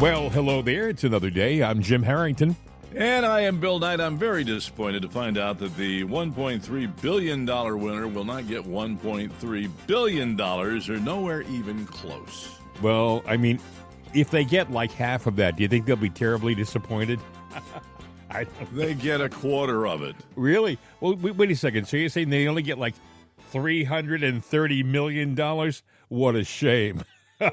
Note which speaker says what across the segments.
Speaker 1: Well, hello there. It's another day. I'm Jim Harrington.
Speaker 2: And I am Bill Knight. I'm very disappointed to find out that the $1.3 billion winner will not get $1.3 billion or nowhere even close.
Speaker 1: Well, I mean, if they get like half of that, do you think they'll be terribly disappointed?
Speaker 2: They get a quarter of it.
Speaker 1: Really? Well, wait a second. So you're saying they only get like $330 million? What a shame.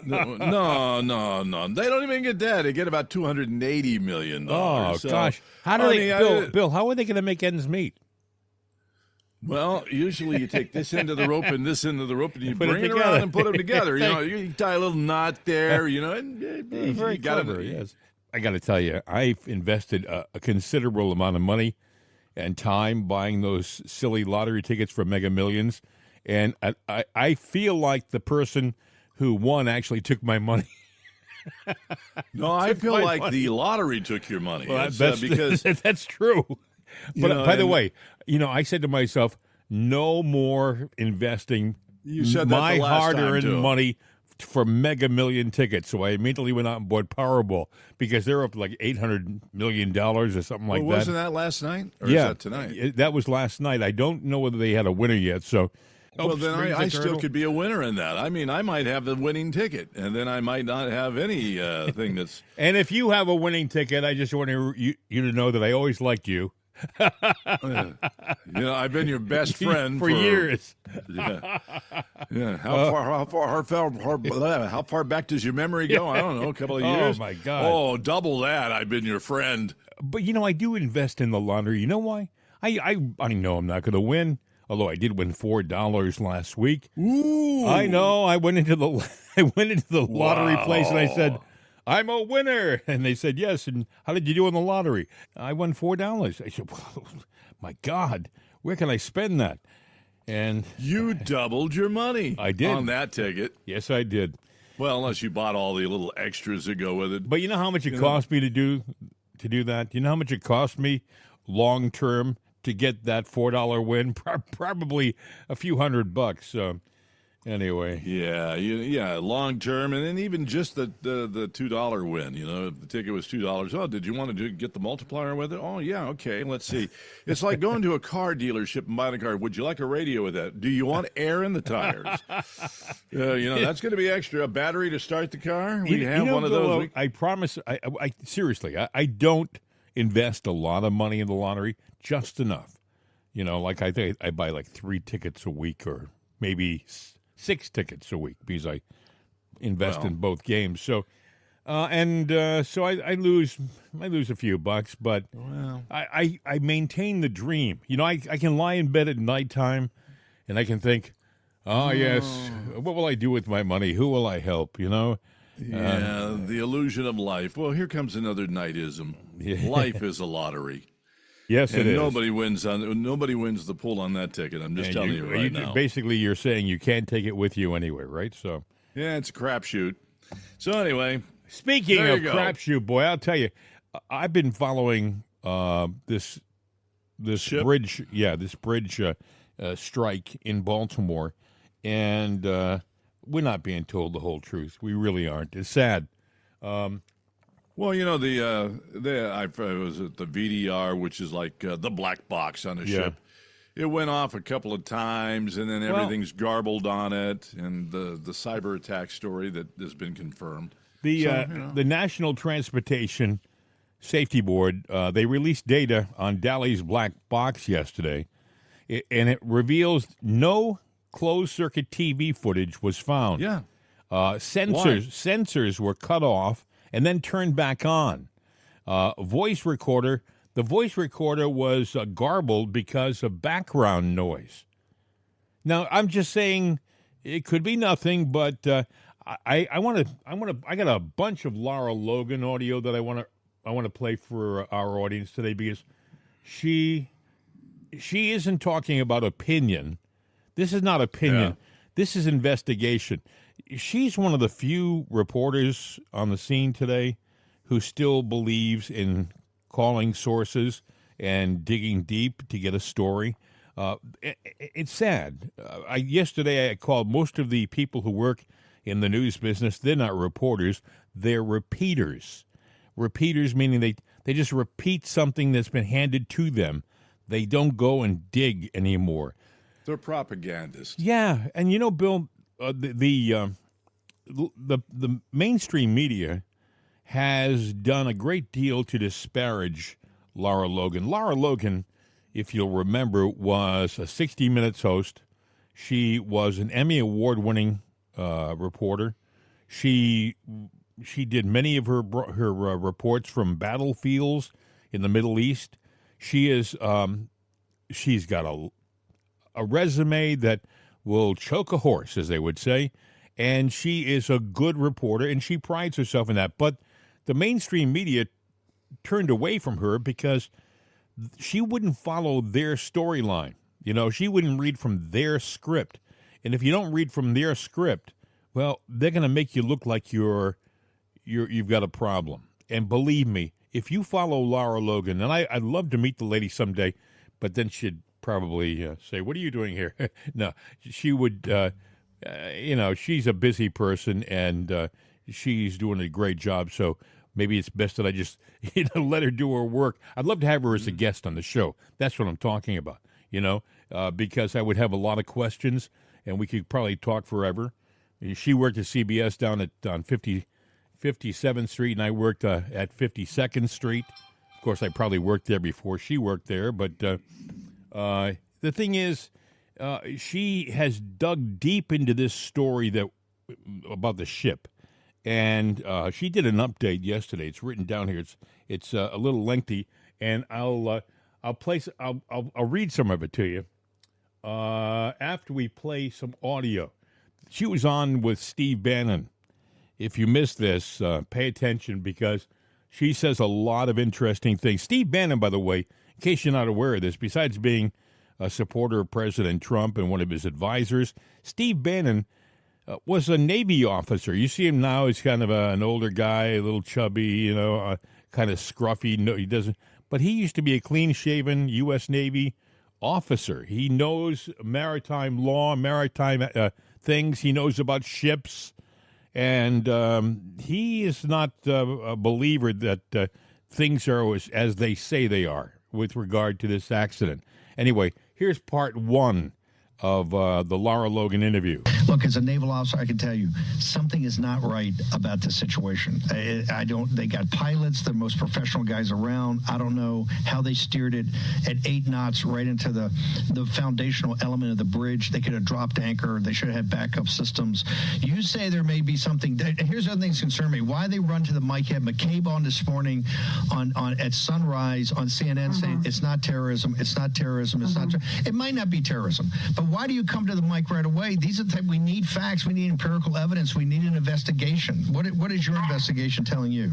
Speaker 2: No. They don't even get that. They get about $280 million.
Speaker 1: Oh,
Speaker 2: so,
Speaker 1: gosh. How do Bill, how are they going to make ends meet?
Speaker 2: Well, usually you take this end of the rope and this end of the rope, and you
Speaker 1: Put
Speaker 2: bring it
Speaker 1: together.
Speaker 2: around and put them together. You tie a little knot there, and
Speaker 1: Very clever, yes. I got to tell you, I've invested a considerable amount of money and time buying those silly lottery tickets for Mega Millions, and I feel like the person who won actually took my money.
Speaker 2: No, I feel like the lottery took your money.
Speaker 1: Well, that's
Speaker 2: because
Speaker 1: that's true. But by the way, I said to myself, no more investing
Speaker 2: you said that
Speaker 1: my
Speaker 2: the last
Speaker 1: hard-earned
Speaker 2: time, too.
Speaker 1: money for Mega Million tickets. So I immediately went out and bought Powerball because they're up to like $800 million or something like that.
Speaker 2: Wasn't that last night? Or
Speaker 1: Yeah,
Speaker 2: is that tonight?
Speaker 1: That was last night. I don't know whether they had a winner yet. So,
Speaker 2: Well, then I still could be a winner in that. I mean, I might have the winning ticket, and then I might not have any thing that's...
Speaker 1: And if you have a winning ticket, I just want you to know that I always liked you.
Speaker 2: I've been your best friend
Speaker 1: for years.
Speaker 2: Yeah. How far back does your memory go? I don't know, a couple of years.
Speaker 1: Oh my God!
Speaker 2: Oh, double that. I've been your friend.
Speaker 1: But I do invest in the lottery. You know why? I know I'm not going to win. Although I did win $4 last week.
Speaker 2: Ooh!
Speaker 1: I know. I went into the lottery place and I said, "I'm a winner," and they said yes. And how did you do in the lottery? I won $4. I said, well, "My God, where can I spend that?" And
Speaker 2: you doubled your money.
Speaker 1: I did
Speaker 2: on that ticket.
Speaker 1: Yes, I did.
Speaker 2: Well, unless you bought all the little extras that go with it.
Speaker 1: But you know how much it cost me to do that? You know how much it cost me long term to get that $4 win? Probably a few $100. So anyway,
Speaker 2: yeah, long term, and then even just the $2 win. If the ticket was $2. Oh, did you want to get the multiplier with it? Oh, yeah, okay. Let's see. It's like going to a car dealership and buying a car. Would you like a radio with that? Do you want air in the tires? That's going to be extra. A battery to start the car. We have one of those.
Speaker 1: I promise. I seriously, I don't invest a lot of money in the lottery. Just enough. Like I think I buy like 3 tickets a week or maybe 6 tickets a week because I invest in both games. So, so I lose a few bucks, but I maintain the dream. I can lie in bed at nighttime, and I can think, oh yes, what will I do with my money? Who will I help?
Speaker 2: Yeah, the illusion of life. Well, here comes another nightism.
Speaker 1: Yeah.
Speaker 2: Life is a lottery.
Speaker 1: Yes, it is.
Speaker 2: Nobody wins the pull on that ticket. I'm just telling you right now.
Speaker 1: Basically, you're saying you can't take it with you anyway, right? So
Speaker 2: yeah, it's a crapshoot. So anyway,
Speaker 1: speaking of crapshoot, boy, I'll tell you, I've been following this bridge, strike in Baltimore, and we're not being told the whole truth. We really aren't. It's sad.
Speaker 2: Well, I was at the VDR, which is like the black box on a ship. It went off a couple of times, and then everything's garbled on it, and the cyber attack story that has been confirmed.
Speaker 1: The National Transportation Safety Board, they released data on Dali's black box yesterday, and it reveals no closed-circuit TV footage was found.
Speaker 2: Yeah.
Speaker 1: Sensors were cut off and then turned back on. The voice recorder was garbled because of background noise. Now, I'm just saying it could be nothing, but I got a bunch of Lara Logan audio that I want to play for our audience today because she isn't talking about opinion. This is not opinion.
Speaker 2: Yeah.
Speaker 1: This is investigation. She's one of the few reporters on the scene today who still believes in calling sources and digging deep to get a story. It's sad. Yesterday I called most of the people who work in the news business, they're not reporters, they're repeaters. Repeaters meaning they just repeat something that's been handed to them. They don't go and dig anymore.
Speaker 2: They're propagandists.
Speaker 1: Yeah, and Bill, the mainstream media has done a great deal to disparage Lara Logan. Lara Logan, if you'll remember, was a 60 Minutes host. She was an Emmy Award-winning reporter. She did many of her reports from battlefields in the Middle East. She's got a resume that will choke a horse, as they would say, and she is a good reporter, and she prides herself in that. But the mainstream media turned away from her because she wouldn't follow their storyline. She wouldn't read from their script. And if you don't read from their script, well, they're going to make you look like you've got a problem. And believe me, if you follow Lara Logan, and I'd love to meet the lady someday, but then she'd probably say, "What are you doing here?" No, she would, she's a busy person, and she's doing a great job, so maybe it's best that I just let her do her work. I'd love to have her as a guest on the show. That's what I'm talking about, because I would have a lot of questions, and we could probably talk forever. She worked at CBS down on 57th Street, and I worked at 52nd Street. Of course, I probably worked there before she worked there, but the thing is, she has dug deep into this story about the ship, and she did an update yesterday. It's written down here. It's a little lengthy, and I'll read some of it to you after we play some audio. She was on with Steve Bannon. If you missed this, pay attention because she says a lot of interesting things. Steve Bannon, by the way, in case you're not aware of this, besides being a supporter of President Trump and one of his advisors, Steve Bannon was a Navy officer. You see him now; he's kind of an older guy, a little chubby, kind of scruffy. No, he doesn't. But he used to be a clean-shaven U.S. Navy officer. He knows maritime law, maritime things. He knows about ships. And he is not a believer that things are as they say they are with regard to this accident. Anyway, here's part one of the Lara Logan interview.
Speaker 3: Look, as a naval officer, I can tell you something is not right about this situation. They got pilots, the most professional guys around. I don't know how they steered it at 8 knots right into the foundational element of the bridge. They could have dropped anchor. They should have had backup systems. You say there may be something. Here's the other thing that concerns me. Why they run to the mic, had McCabe on this morning at sunrise on CNN saying it's not terrorism, it's not terrorism, it's not. It might not be terrorism, but why do you come to the mic right away? These are the type, we need facts, we need empirical evidence, we need an investigation. What is your investigation telling you?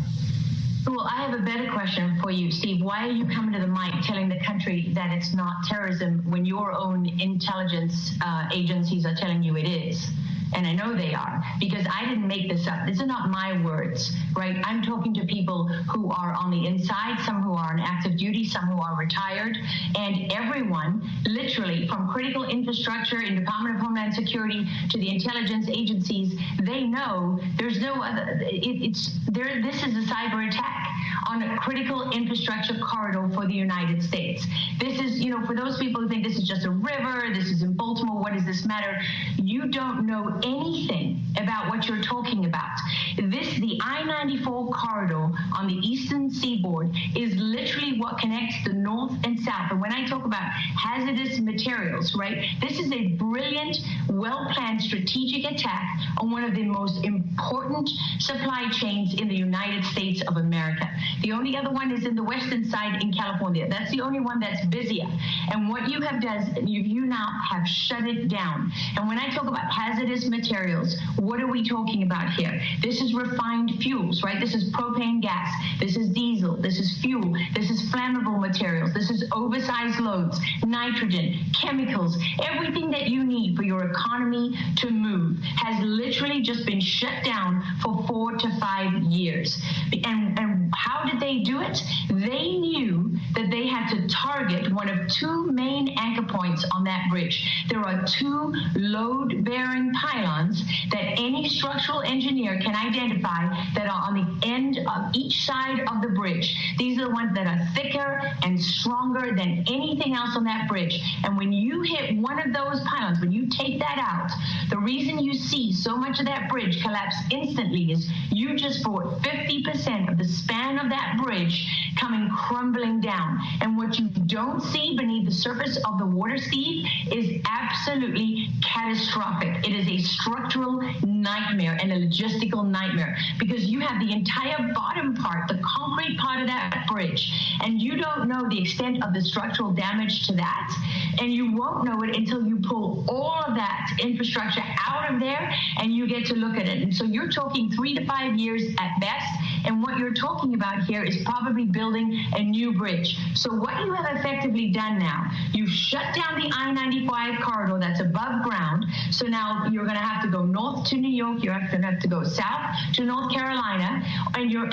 Speaker 4: Well, I have a better question for you, Steve. Why are you coming to the mic telling the country that it's not terrorism when your own intelligence agencies are telling you it is? And I know they are, because I didn't make this up. These are not my words, right? I'm talking to people who are on the inside, some who are on active duty, some who are retired, and everyone, literally, from critical infrastructure in Department of Homeland Security to the intelligence agencies, they know there's no other. This is a cyber attack on a critical infrastructure corridor for the United States. This is, for those people who think this is just a river, this is in Baltimore, what does this matter? You don't know anything about what you're talking about. The I-94 corridor on the eastern seaboard is literally what connects the north and south. And when I talk about hazardous materials, right, this is a brilliant, well-planned strategic attack on one of the most important supply chains in the United States of America. The only other one is in the western side in California. That's the only one that's busier. And what you have done, you now have shut it down. And when I talk about hazardous materials, what are we talking about here? This is refined fuels, right? This is propane gas. This is diesel. diesel, this is fuel, this is flammable materials, this is oversized loads, nitrogen, chemicals, everything that you need for your economy to move has literally just been shut down for 4 to 5 years. And how did they do it? They knew that they had to target one of 2 main anchor points on that bridge. There are 2 load-bearing pylons that any structural engineer can identify that are on the end of each side of the bridge. These are the ones that are thicker and stronger than anything else on that bridge. And when you hit one of those pylons, when you take that out, the reason you see so much of that bridge collapse instantly is you just brought 50% of the span of that bridge coming crumbling down. And what you don't see beneath the surface of the water, Steve, is absolutely catastrophic. It is a structural nightmare and a logistical nightmare because you have the entire bottom part, the concrete part of that bridge, and you don't know the extent of the structural damage to that, and you won't know it until you pull all of that infrastructure out of there and you get to look at it. And so you're talking 3 to 5 years at best, and what you're talking about here is probably building a new bridge. So what you have effectively done now, you've shut down the I-95 corridor that's above ground, so now you're going to have to go north to New York, you're going to have to go south to North Carolina, and your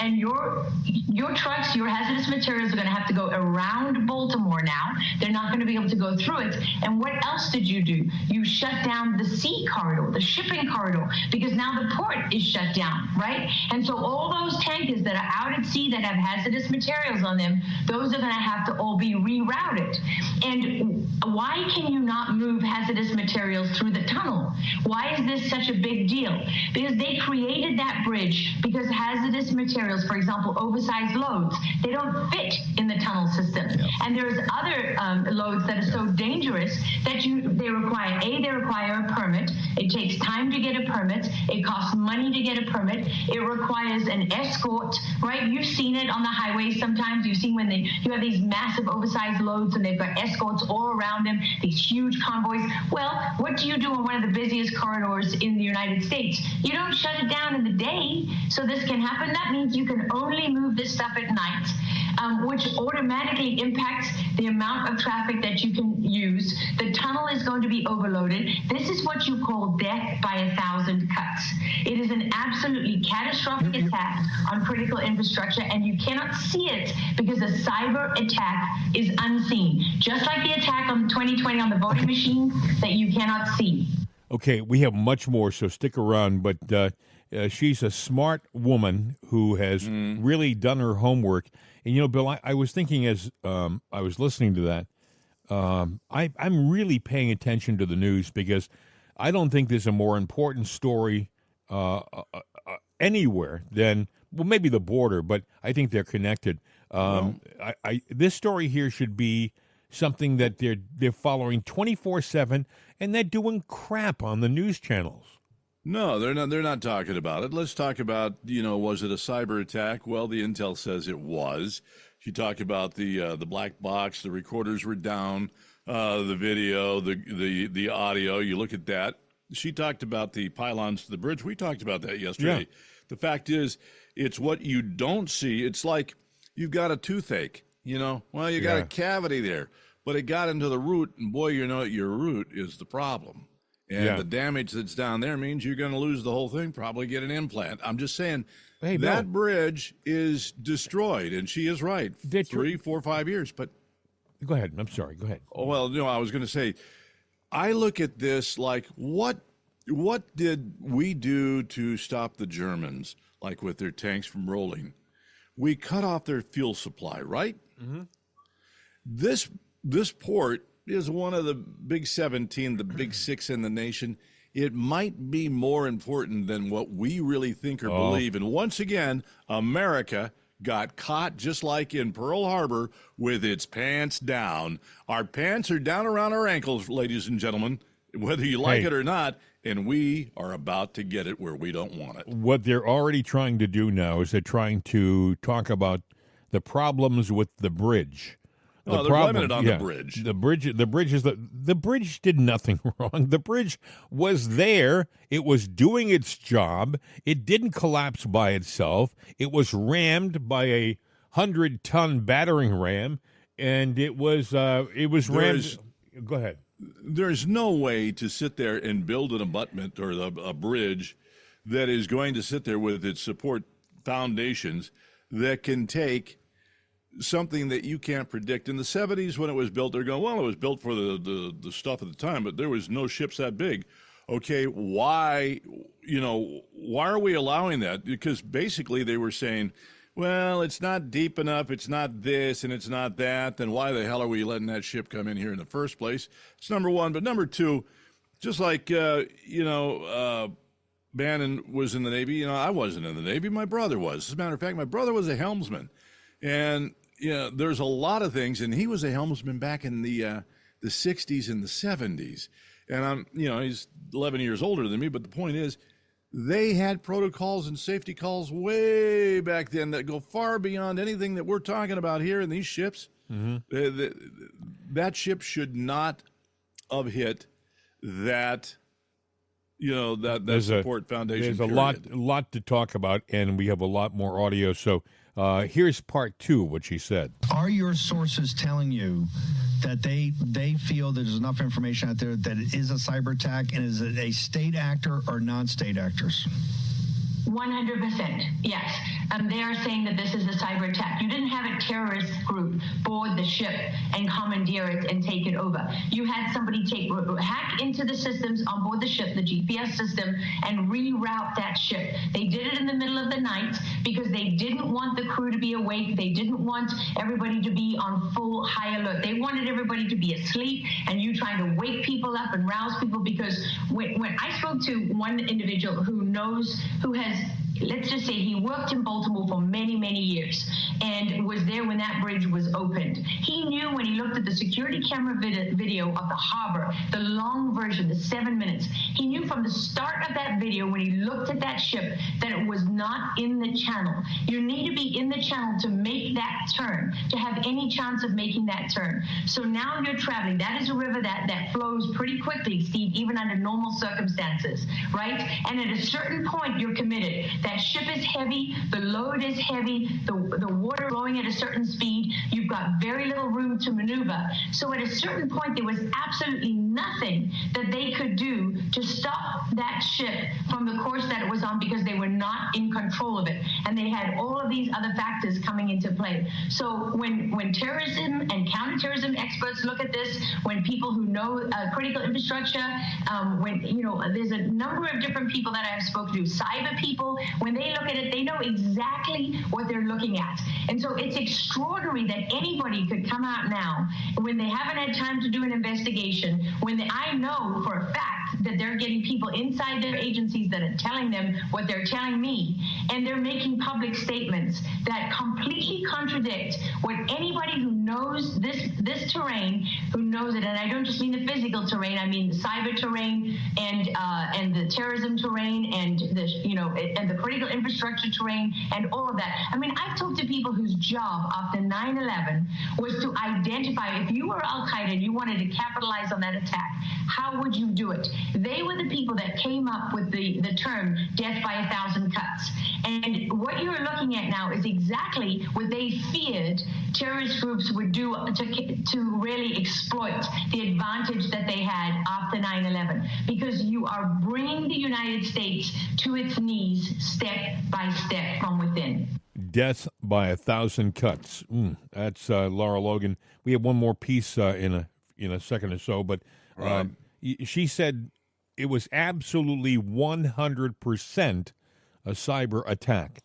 Speaker 4: trucks, your hazardous materials are going to have to go around Baltimore now. They're not going to be able to go through it. And what else did you do? You shut down the sea corridor, the shipping corridor, because now the port is shut down, right? And so all those tankers that are out at sea that have hazardous materials on them, those are going to have to all be rerouted. And why can you not move hazardous materials through the tunnel? Why is this such a big deal? Because they created that bridge because hazardous materials, for example, oversized loads, they don't fit in the tunnel system. Yeah. And there's other loads that are so dangerous that they require a permit. It takes time to get a permit. It costs money to get a permit. It requires an escort, right? You've seen it on the highways sometimes. You've seen when you have these massive oversized loads and they've got escorts all around them, these huge convoys. Well, what do you do on one of the busiest corridors in the United States? You don't shut it down in the day so this can happen. That means you can only move this stuff at night, which automatically impacts the amount of traffic that you can use. The tunnel is going to be overloaded. This is what you call death by 1,000 cuts. It is an absolutely catastrophic attack on critical infrastructure, and you cannot see it because a cyber attack is unseen, just like the attack on 2020 on the voting machine that you cannot see.
Speaker 1: Okay, we have much more, so stick around, but she's a smart woman who has really done her homework. And, you know, Bill, I was thinking as I was listening to that, I'm really paying attention to the news because I don't think there's a more important story anywhere than, well, maybe the border, but I think they're connected. This story here should be something that they're following 24/7, and they're doing crap on the news channels.
Speaker 2: No, they're not. They're not talking about it. Let's talk about, was it a cyber attack? Well, the intel says it was. She talked about the black box. The recorders were down. The video, the audio. You look at that. She talked about the pylons to the bridge. We talked about that yesterday. Yeah. The fact is, it's what you don't see. It's like you've got a toothache. You got a cavity there, but it got into the root, and boy, your root is the problem. And the damage that's down there means you're going to lose the whole thing, probably get an implant. I'm just saying that bridge is destroyed, and she is right. 3, 4, 5 years. But
Speaker 1: go ahead. I'm sorry. Go ahead.
Speaker 2: Oh, well, I was going to say, I look at this like, what did we do to stop the Germans, like with their tanks from rolling? We cut off their fuel supply, right? Mm-hmm. This port is one of the big 17, the big 6 in the nation. It might be more important than what we really think or believe. And once again, America got caught just like in Pearl Harbor with its pants down. Our pants are down around our ankles, ladies and gentlemen, whether you like it or not, and we are about to get it where we don't want it.
Speaker 1: What they're already trying to do now is they're trying to talk about the problems with the bridge.
Speaker 2: They're blaming it on the bridge.
Speaker 1: The bridge did nothing wrong. The bridge was there. It was doing its job. It didn't collapse by itself. It was rammed by a 100-ton battering ram, and it was rammed. Go ahead.
Speaker 2: There's no way to sit there and build an abutment or a bridge that is going to sit there with its support foundations that can take something that you can't predict. In the 70s when it was built, they're going, well, it was built for the stuff at the time, but there was no ships that big. Okay, why are we allowing that? Because basically they were saying, well, it's not deep enough, it's not this, and it's not that, then why the hell are we letting that ship come in here in the first place? It's number one. But number two, just like, Bannon was in the Navy, I wasn't in the Navy, my brother was. As a matter of fact, my brother was a helmsman. And, there's a lot of things, and he was a helmsman back in the 60s and the 70s. And he's 11 years older than me, but the point is, they had protocols and safety calls way back then that go far beyond anything that we're talking about here in these ships. Mm-hmm. That ship should not have hit that, that support foundation.
Speaker 1: There's a lot to talk about, and we have a lot more audio. So here's part two of what she said.
Speaker 3: Are your sources telling you that they feel there's enough information out there that it is a cyber attack, and is it a state actor or non-state actors?
Speaker 4: 100%, yes. They are saying that this is a cyber attack. You didn't have a terrorist group board the ship and commandeer it and take it over. You had somebody hack into the systems on board the ship, the GPS system, and reroute that ship. They did it in the middle of the night because they didn't want the crew to be awake. They didn't want everybody to be on full high alert. They wanted everybody to be asleep and you trying to wake people up and rouse people, because when I spoke to one individual who has, let's just say, he worked in Baltimore for many, many years and was there when that bridge was opened. He knew when he looked at the security camera video of the harbor, the long version, the 7 minutes, he knew from the start of that video when he looked at that ship that it was not in the channel. You need to be in the channel to make that turn, to have any chance of making that turn. So now you're traveling. That is a river that flows pretty quickly, Steve, even under normal circumstances, right? And at a certain point, you're committed. That ship is heavy, the load is heavy, the water flowing at a certain speed, you've got very little room to maneuver. So at a certain point, there was absolutely nothing that they could do to stop that ship from the course that it was on, because they were not in control of it. And they had all of these other factors coming into play. So when terrorism and counterterrorism experts look at this, when people who know critical infrastructure, there's a number of different people that I've spoken to, cyber people, when they look at it, they know exactly what they're looking at. And so it's extraordinary that anybody could come out now when they haven't had time to do an investigation, I know for a fact that they're getting people inside their agencies that are telling them what they're telling me, and they're making public statements that completely contradict what anybody who knows this terrain, who knows it, and I don't just mean the physical terrain, I mean the cyber terrain and the terrorism terrain and the critical infrastructure terrain and all of that. I mean, I've talked to people whose job after 9/11 was to identify, if you were Al-Qaeda and you wanted to capitalize on that attack, how would you do it? They were the people that came up with the term death by 1,000 cuts. And what you're looking at now is exactly what they feared terrorist groups would do to really exploit the advantage that they had after 9/11, because you are bringing the United States to its knees step by step from within.
Speaker 1: Death by 1,000 cuts. That's Lara Logan. We have one more piece in a second or so, but she said it was absolutely 100% a cyber attack.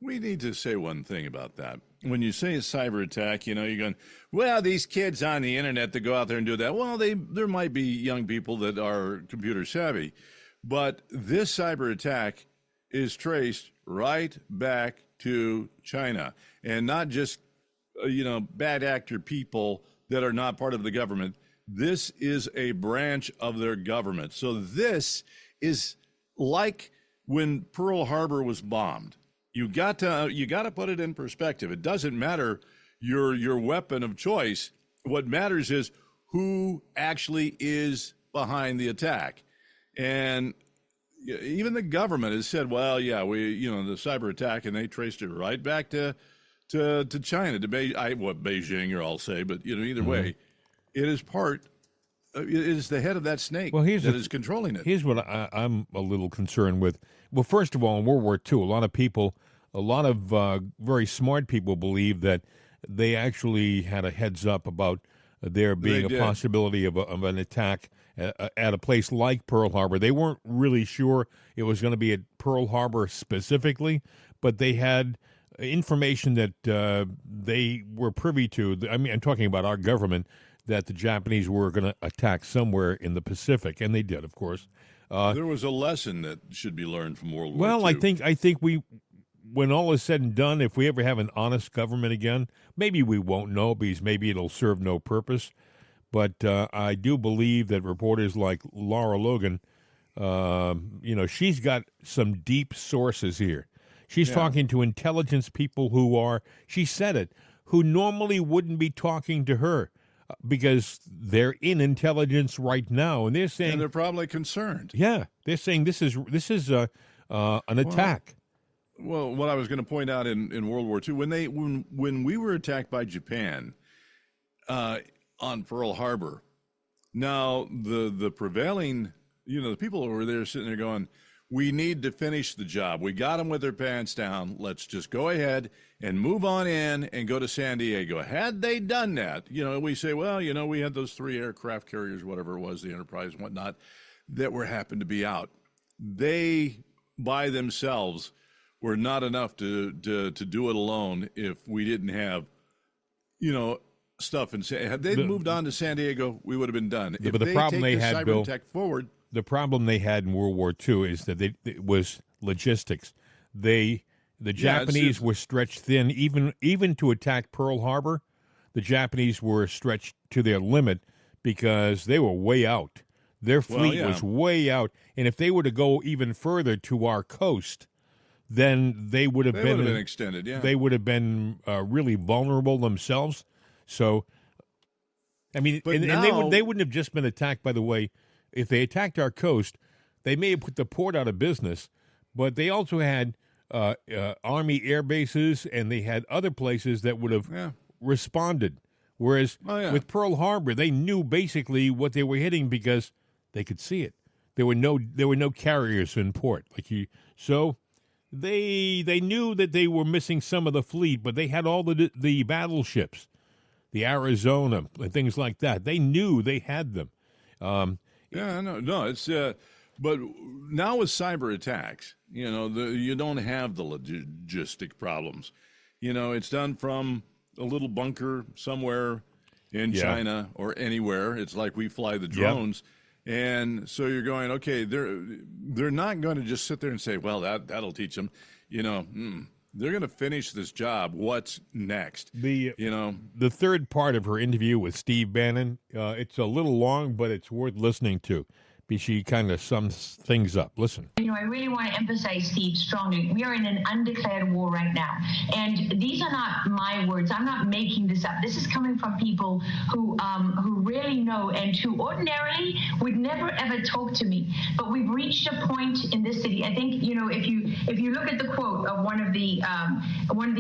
Speaker 2: We need to say one thing about that. When you say a cyber attack, you're going, well, these kids on the internet that go out there and do that. Well, there might be young people that are computer savvy, but this cyber attack is traced right back to China, and not just, bad actor people that are not part of the government. This is a branch of their government. So this is like when Pearl Harbor was bombed. You got to put it in perspective. It doesn't matter your weapon of choice. What matters is who actually is behind the attack. And even the government has said, well, yeah, the cyber attack, and they traced it right back to to China, to Beijing, or I'll say, but either way, it is it is the head of that snake that is controlling it.
Speaker 1: Here's what I'm a little concerned with. Well, first of all, in World War II, a lot of very smart people believe that they actually had a heads up about there being a possibility of an attack at a place like Pearl Harbor. They weren't really sure it was going to be at Pearl Harbor specifically, but they had information that they were privy to. I mean, I'm talking about our government, that the Japanese were going to attack somewhere in the Pacific, and they did, of course.
Speaker 2: There was a lesson that should be learned from World War II.
Speaker 1: Well, I think we, when all is said and done, if we ever have an honest government again, maybe we won't know, because maybe it'll serve no purpose. But I do believe that reporters like Lara Logan, she's got some deep sources here. She's talking to intelligence people she said it, who normally wouldn't be talking to her, because they're in intelligence right now, and they're saying,
Speaker 2: and they're probably concerned.
Speaker 1: Yeah, they're saying this is an attack.
Speaker 2: Well, what I was going to point out in World War II, when we were attacked by Japan on Pearl Harbor, now the prevailing, the people over there sitting there going, we need to finish the job. We got them with their pants down. Let's just go ahead and move on in and go to San Diego. Had they done that, we say, well, we had those 3 aircraft carriers, whatever it was, the Enterprise and whatnot, that happened to be out. They, by themselves, were not enough to do it alone if we didn't have, stuff. Had they moved on to San Diego, we would have been done.
Speaker 1: But the problem they had, Bill,
Speaker 2: forward.
Speaker 1: The problem they had in World War II is that it was logistics. The Japanese were stretched thin. Even to attack Pearl Harbor, the Japanese were stretched to their limit because they were way out. Their fleet was way out. And if they were to go even further to our coast, then they would have been
Speaker 2: extended. Yeah,
Speaker 1: they would have been really vulnerable themselves. So, I mean, they wouldn't have just been attacked, by the way. If they attacked our coast, they may have put the port out of business, but they also had Army air bases, and they had other places that would have responded. Whereas with Pearl Harbor, they knew basically what they were hitting because they could see it. There were no carriers in port, so they knew that they were missing some of the fleet, but they had all the battleships, the Arizona and things like that. They knew they had them.
Speaker 2: No, it's but now with cyber attacks, you don't have the logistic problems. It's done from a little bunker somewhere in China or anywhere. It's like we fly the drones, and so you're going, okay, they're not going to just sit there and say, well, that'll teach them. They're going to finish this job. What's next?
Speaker 1: The third part of her interview with Steve Bannon, it's a little long, but it's worth listening to. She kind of sums things up. Listen.
Speaker 4: I really want to emphasize, Steve, strongly. We are in an undeclared war right now. And these are not my words. I'm not making this up. This is coming from people who really know and who ordinarily would never, ever talk to me. But we've reached a point in this city. I think, if you look at the quote of one of the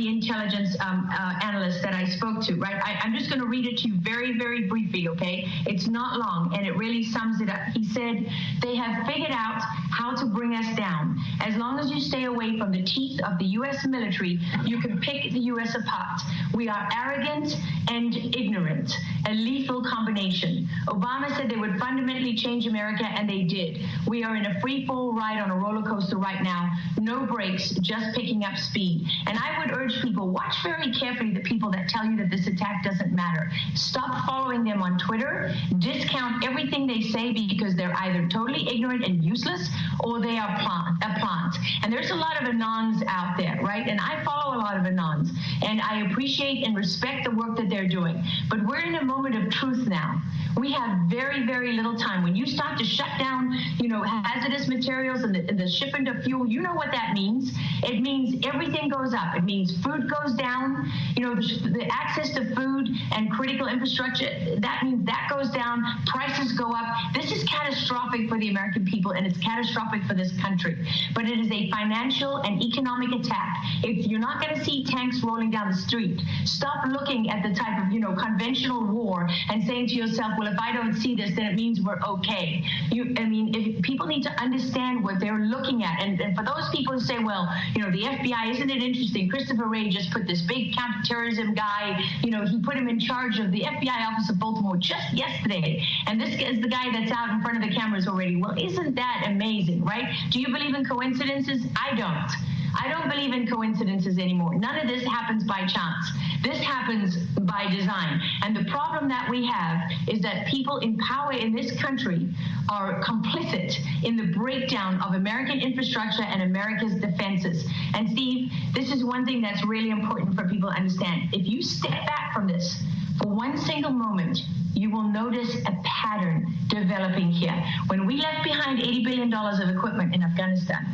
Speaker 4: intelligence analysts that I spoke to, right? I'm just going to read it to you very, very briefly, okay? It's not long, and it really sums it up. He said, they have figured out how to bring us down. As long as you stay away from the teeth of the U.S. military, you can pick the U.S. apart. We are arrogant and ignorant, a lethal combination. Obama said they would fundamentally change America, and they did. We are in a free-fall ride on a roller coaster right now. No brakes, just picking up speed. And I would urge people, watch very carefully the people that tell you that this attack doesn't matter. Stop following them on Twitter. Discount everything they say because they're either totally ignorant and useless, or they are a plant. And there's a lot of anons out there, right? And I follow a lot of anons, and I appreciate and respect the work that they're doing. But we're in a moment of truth now. We have very, very little time. When you start to shut down, hazardous materials and the shipment of fuel, you know what that means. It means everything goes up. It means food goes down. The access to food and critical infrastructure, that means that goes down. Prices go up. This is catastrophic. catastrophic for the American people and it's catastrophic for this country. But it is a financial and economic attack. If you're not going to see tanks rolling down the street, stop looking at the type of, conventional war and saying to yourself, well, if I don't see this, then it means we're okay. If people need to understand what they're looking at. And for those people who say, well, the FBI, isn't it interesting? Christopher Wray just put this big counterterrorism guy, he put him in charge of the FBI office of Baltimore just yesterday. And this is the guy that's out in front of the cameras already. Well, isn't that amazing, right? Do you believe in coincidences? I don't believe in coincidences anymore. None of this happens by chance. This happens by design. And the problem that we have is that people in power in this country are complicit in the breakdown of American infrastructure and America's defenses. And Steve, this is one thing that's really important for people to understand. If you step back from this for one single moment, you will notice a pattern developing here. When we left behind $80 billion of equipment in Afghanistan,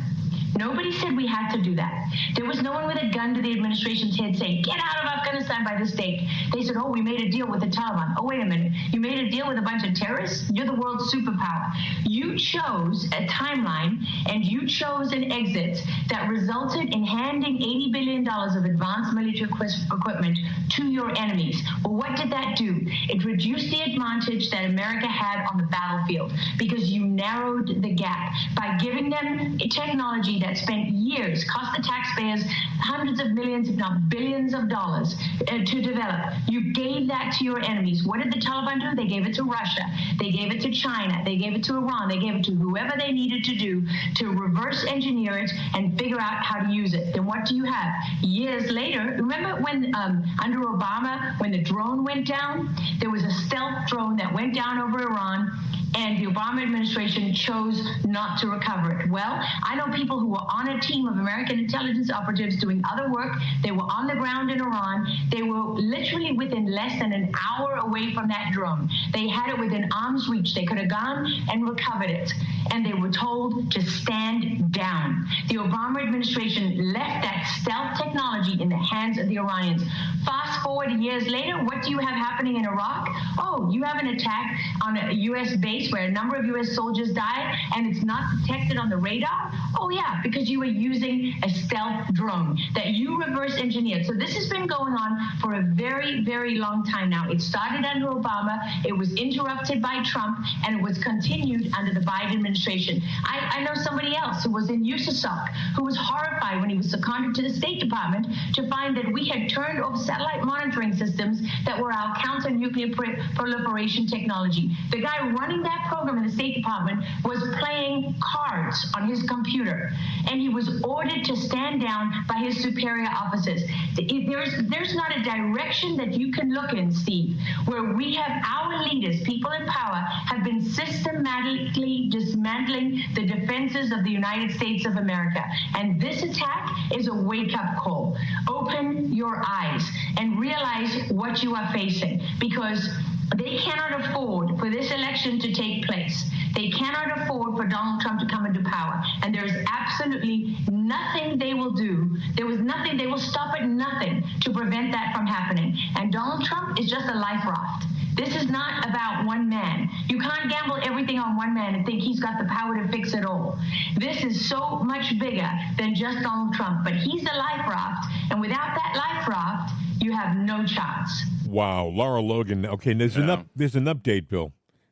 Speaker 4: nobody said we had to do that. There was no one with a gun to the administration's head saying, get out of Afghanistan by this date. They said, oh, we made a deal with the Taliban. Oh, wait a minute. You made a deal with a bunch of terrorists? You're the world's superpower. You chose a timeline and you chose an exit that resulted in handing $80 billion of advanced military equipment to your enemies. Well, what did that do? It reduced the advantage that America had on the battlefield because you narrowed the gap by giving them a technology that spent years, cost the taxpayers hundreds of millions, if not billions of dollars to develop. You gave that to your enemies. What did the Taliban do? They gave it to Russia. They gave it to China. They gave it to Iran. They gave it to whoever they needed to do to reverse engineer it and figure out how to use it. Then what do you have? Years later, remember when under Obama, when the drone went down, there was a stealth drone that went down over Iran, and the Obama administration chose not to recover it. Well, I know people who were on a team of American intelligence operatives doing other work. They were on the ground in Iran. They were literally within less than an hour away from that drone. They had it within arm's reach. They could have gone and recovered it. And they were told to stand down. The Obama administration left that stealth technology in the hands of the Iranians. Fast forward years later, what do you have happening in Iraq? Oh, you have an attack on a U.S. base where a number of U.S. soldiers died, and it's not detected on the radar? Oh, yeah, because you were using a stealth drone that you reverse engineered. So this has been going on for a very, very long time now. It started under Obama, it was interrupted by Trump, and it was continued under the Biden administration. I know somebody else who was in USASOC who was horrified when he was seconded to the State Department to find that we had turned off satellite monitoring systems that were our counter-nuclear proliferation technology. The guy running that program in the State Department was playing cards on his computer, and he was ordered to stand down by his superior officers. There's not a direction that you can look in, Steve, where we have our leaders, people in power, have been systematically dismantling the defenses of the United States of America. And this attack is a wake-up call. Open your eyes and realize what you are facing, because they cannot afford for this election to take place. They cannot afford for Donald Trump to come into power. And there is absolutely nothing they will do. There was nothing, they will stop at nothing to prevent that from happening. And Donald Trump is just a life raft. This is not about one man. You can't gamble everything on one man and think he's got the power to fix it all. This is so much bigger than just Donald Trump. But he's a life raft. And without that life raft, you have no chance.
Speaker 1: Wow, Lara Logan. Okay, there's an update, Bill,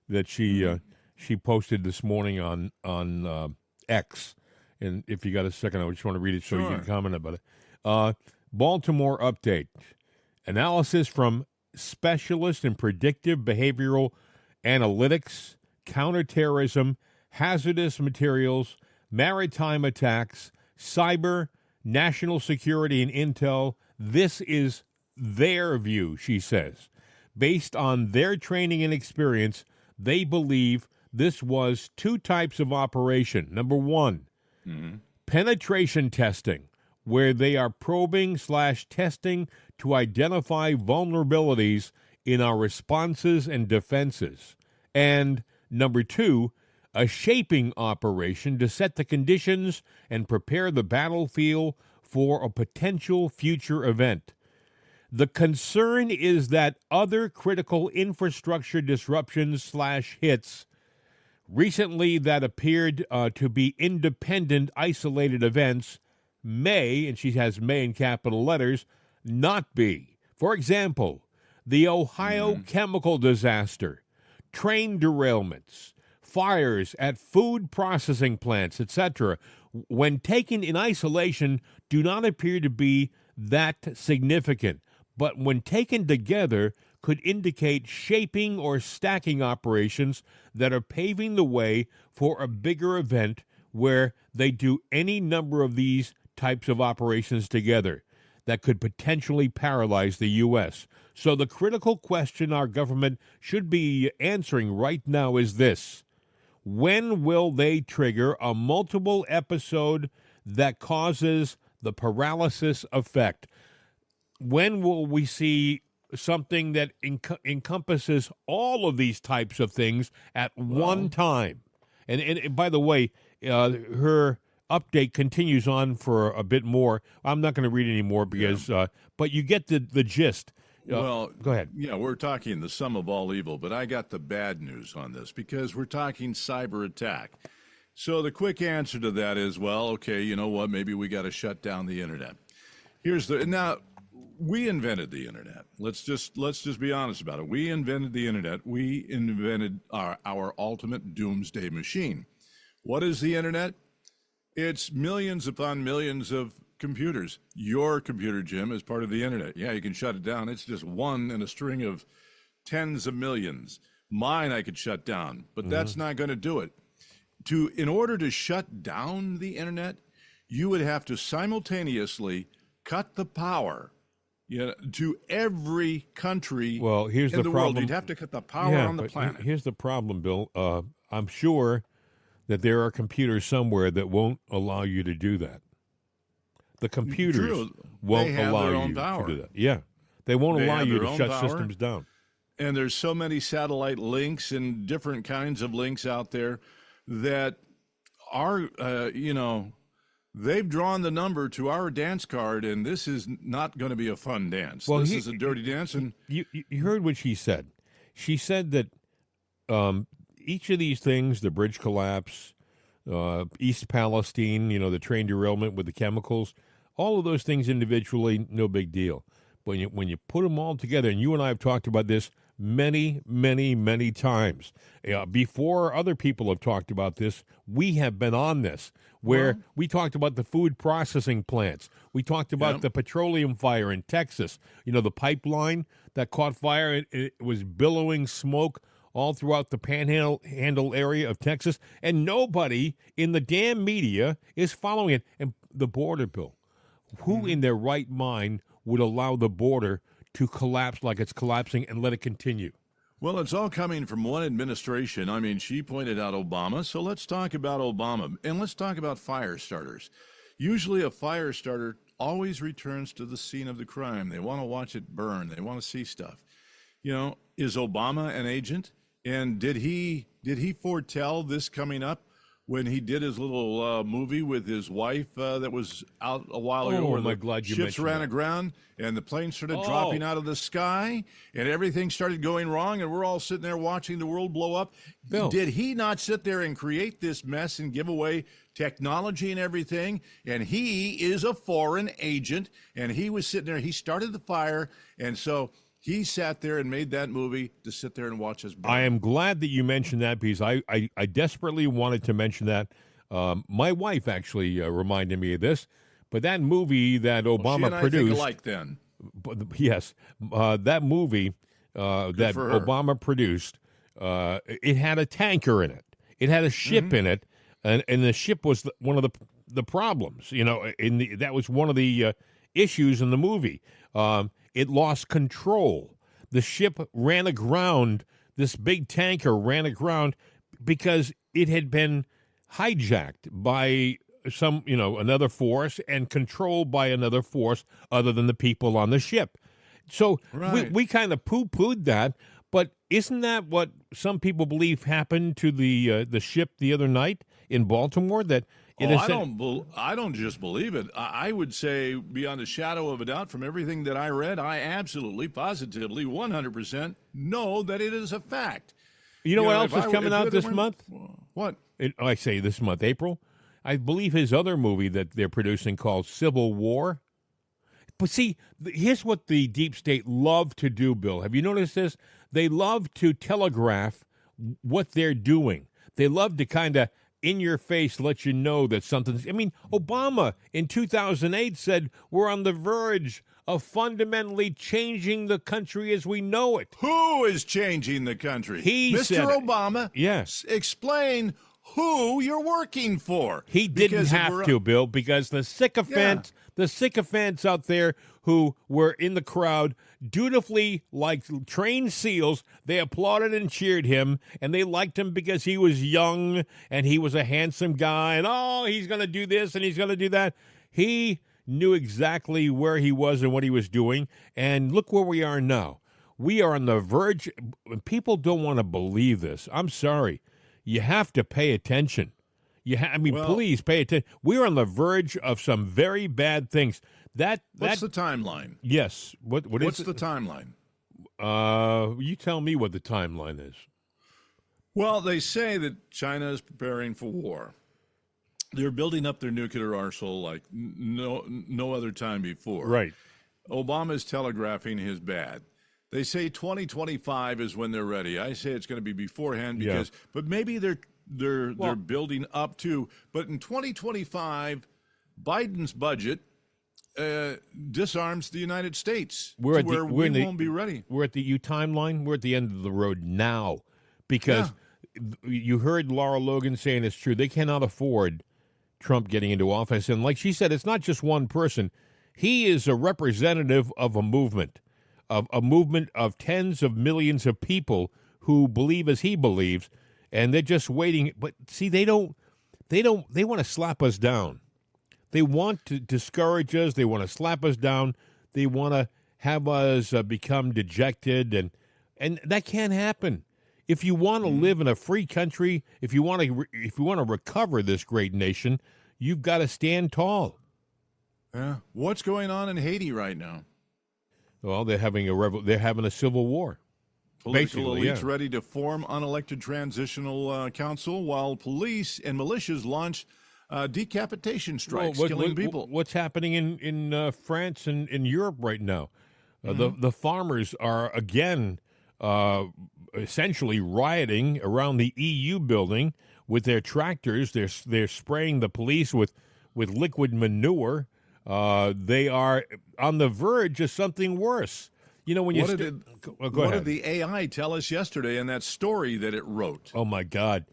Speaker 1: that she posted this morning on X, and if you got a second, I just want to read it so you can comment about it. Baltimore update: analysis from specialist in predictive behavioral analytics, counterterrorism, hazardous materials, maritime attacks, cyber, national security, and intel. This is their view, she says. Based on their training and experience, they believe this was two types of operation. Number one, penetration testing, where they are probing/testing to identify vulnerabilities in our responses and defenses. And number two, a shaping operation to set the conditions and prepare the battlefield for a potential future event. The concern is that other critical infrastructure disruptions/hits recently that appeared to be independent, isolated events may, and she has may in capital letters, not be. For example, the Ohio chemical disaster, train derailments, fires at food processing plants, etc., when taken in isolation, do not appear to be that significant, but when taken together, could indicate shaping or stacking operations that are paving the way for a bigger event where they do any number of these types of operations together that could potentially paralyze the U.S. So the critical question our government should be answering right now is this: when will they trigger a multiple episode that causes the paralysis effect? When will we see something that encompasses all of these types of things at one time? And by the way, her update continues on for a bit more. I'm not going to read any more because, but you get the gist.
Speaker 2: Well,
Speaker 1: go ahead.
Speaker 2: Yeah, we're talking the sum of all evil, but I got the bad news on this because we're talking cyber attack. So the quick answer to that is, well, okay, you know what? Maybe we got to shut down the internet. Now we invented the internet. Let's just be honest about it. We invented the internet. We invented our ultimate doomsday machine. What is the internet? It's millions upon millions of computers. Your computer, Jim, is part of the internet. Yeah, you can shut it down. It's just one in a string of tens of millions. Mine I could shut down, but that's not going to do it. In order to shut down the internet, you would have to simultaneously cut the power to every country
Speaker 1: here's
Speaker 2: in
Speaker 1: the
Speaker 2: the
Speaker 1: problem.
Speaker 2: world. You'd have to cut the power on the planet.
Speaker 1: Here's the problem, Bill. I'm sure that there are computers somewhere that won't allow you to do that. The computers won't allow you to do that. Yeah. They won't allow you to shut systems down.
Speaker 2: And there's so many satellite links and different kinds of links out there that are, they've drawn the number to our dance card, and this is not going to be a fun dance. This is a dirty dance. And
Speaker 1: you heard what she said. She said that each of these things, the bridge collapse, East Palestine, the train derailment with the chemicals, all of those things individually, no big deal. But when you put them all together, and you and I have talked about this many, many, many times, before other people have talked about this, we have been on this, where we talked about the food processing plants. We talked about the petroleum fire in Texas, the pipeline that caught fire. It was billowing smoke all throughout the panhandle area of Texas, and nobody in the damn media is following it. And the border, Bill, who in their right mind would allow the border to collapse like it's collapsing and let it continue?
Speaker 2: Well, it's all coming from one administration. I mean, she pointed out Obama, so let's talk about Obama, and let's talk about fire starters. Usually a fire starter always returns to the scene of the crime. They want to watch it burn. They want to see stuff. Is Obama an agent? And did he foretell this coming up when he did his little movie with his wife that was out a while ago? Where the ships ran aground and the planes started dropping out of the sky and everything started going wrong and we're all sitting there watching the world blow up. Bill, did he not sit there and create this mess and give away technology and everything? And he is a foreign agent, and he was sitting there. He started the fire, and so he sat there and made that movie to sit there and watch us burn.
Speaker 1: I am glad that you mentioned that because I desperately wanted to mention that. My wife actually reminded me of this, but that movie that Obama
Speaker 2: she and I
Speaker 1: produced.
Speaker 2: Think alike then.
Speaker 1: Yes, that movie that Obama produced, it had a tanker in it. It had a ship in it, and the ship was one of the problems. That was one of the issues in the movie. It lost control. The ship ran aground. This big tanker ran aground because it had been hijacked by another force and controlled by another force other than the people on the ship. So we kind of poo-pooed that, but isn't that what some people believe happened to the ship the other night in Baltimore? That
Speaker 2: I don't just believe it. I would say beyond a shadow of a doubt from everything that I read, I absolutely, positively, 100% know that it is a fact.
Speaker 1: You know what else
Speaker 2: if
Speaker 1: is
Speaker 2: I-
Speaker 1: coming
Speaker 2: if
Speaker 1: out
Speaker 2: it
Speaker 1: this
Speaker 2: weren't-
Speaker 1: month?
Speaker 2: What?
Speaker 1: I say this month, April. I believe his other movie that they're producing called Civil War. But see, here's what the deep state love to do, Bill. Have you noticed this? They love to telegraph what they're doing. They love to kind of in your face let you know that something's. I mean, Obama in 2008 said we're on the verge of fundamentally changing the country as we know it.
Speaker 2: Who is changing the country?
Speaker 1: He said
Speaker 2: Mr.
Speaker 1: it.
Speaker 2: Obama.
Speaker 1: Yes.
Speaker 2: Explain who you're working for.
Speaker 1: He didn't
Speaker 2: Because if
Speaker 1: have
Speaker 2: we're-
Speaker 1: to, Bill, because the sycophants out there who were in the crowd, dutifully, like trained seals, they applauded and cheered him, and they liked him because he was young and he was a handsome guy, and he's going to do this and he's going to do that. He knew exactly where he was and what he was doing, and look where we are now. We are on the verge. People don't want to believe this. I'm sorry. You have to pay attention. Please pay attention. We're on the verge of some very bad things.
Speaker 2: What's the timeline?
Speaker 1: Yes.
Speaker 2: What's the timeline?
Speaker 1: You tell me what the timeline is.
Speaker 2: Well, they say that China is preparing for war. They're building up their nuclear arsenal like no other time before.
Speaker 1: Right.
Speaker 2: Obama's telegraphing his bad. They say 2025 is when they're ready. I say it's going to be beforehand because, but maybe they're building up to. But in 2025, Biden's budget disarms the United States we won't be ready.
Speaker 1: We're at the timeline. We're at the end of the road now because you heard Lara Logan saying it's true. They cannot afford Trump getting into office. And like she said, it's not just one person. He is a representative of a movement. Of a movement of tens of millions of people who believe as he believes, and they're just waiting. But see, they want to slap us down. They want to discourage us. They want to slap us down. They want to have us become dejected, and that can't happen. If you want to live in a free country, if you want to recover this great nation, you've got to stand tall.
Speaker 2: Yeah. What's going on in Haiti right now?
Speaker 1: Well, they're having a civil war.
Speaker 2: Political elites ready to form unelected transitional council, while police and militias launch decapitation strikes, killing people.
Speaker 1: What's happening in France and in Europe right now? The farmers are again essentially rioting around the EU building with their tractors. They're spraying the police with liquid manure. They are on the verge of something worse. You know, when you
Speaker 2: what did the AI tell us yesterday in that story that it wrote?
Speaker 1: Oh my God!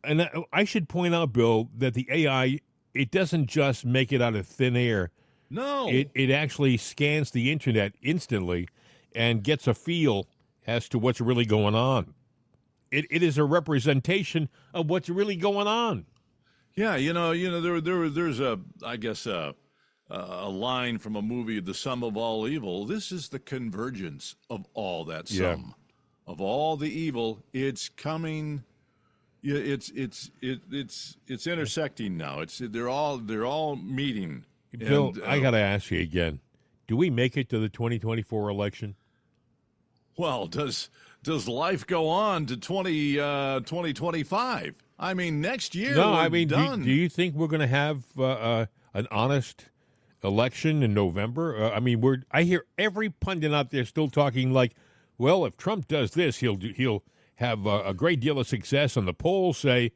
Speaker 1: And I should point out, Bill, that the AI, it doesn't just make it out of thin air.
Speaker 2: No,
Speaker 1: it actually scans the internet instantly and gets a feel as to what's really going on. It is a representation of what's really going on.
Speaker 2: Yeah, there's a line from a movie, The Sum of All Evil. This is the convergence of all that sum of all the evil. It's coming. It's intersecting now. They're all meeting.
Speaker 1: Bill, I got to ask you again. Do we make it to the 2024 election?
Speaker 2: Well, does life go on to 2025? I mean, next year.
Speaker 1: No,
Speaker 2: we're
Speaker 1: I mean,
Speaker 2: done.
Speaker 1: do you think we're going to have an honest election in November? I hear every pundit out there still talking like, well, if Trump does this, he'll have a great deal of success. And the polls say,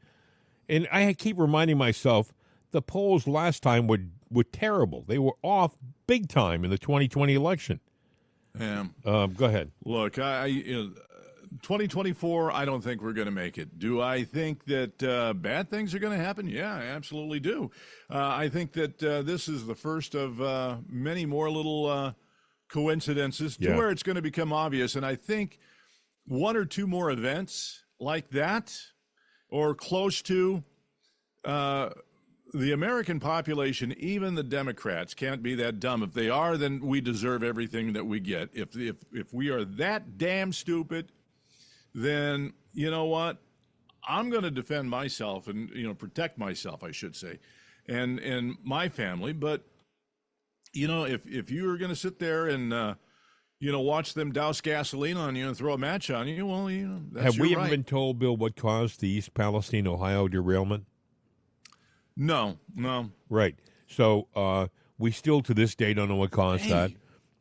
Speaker 1: and I keep reminding myself, the polls last time were terrible. They were off big time in the 2020 election.
Speaker 2: Yeah.
Speaker 1: Go ahead.
Speaker 2: Look, 2024, I don't think we're going to make it. Do I think that bad things are going to happen? Yeah, I absolutely do. I think that this is the first of many more little coincidences to where it's going to become obvious. And I think one or two more events like that, or close to, the American population, even the Democrats, can't be that dumb. If they are, then we deserve everything that we get. If we are that damn stupid, then you know what? I'm going to defend myself and protect myself, I should say, and my family. But if you are going to sit there and watch them douse gasoline on you and throw a match on you. Well, that's
Speaker 1: Have
Speaker 2: your
Speaker 1: we
Speaker 2: right.
Speaker 1: ever been told, Bill, what caused the East Palestine, Ohio derailment?
Speaker 2: No.
Speaker 1: Right. So we still to this day don't know what caused that.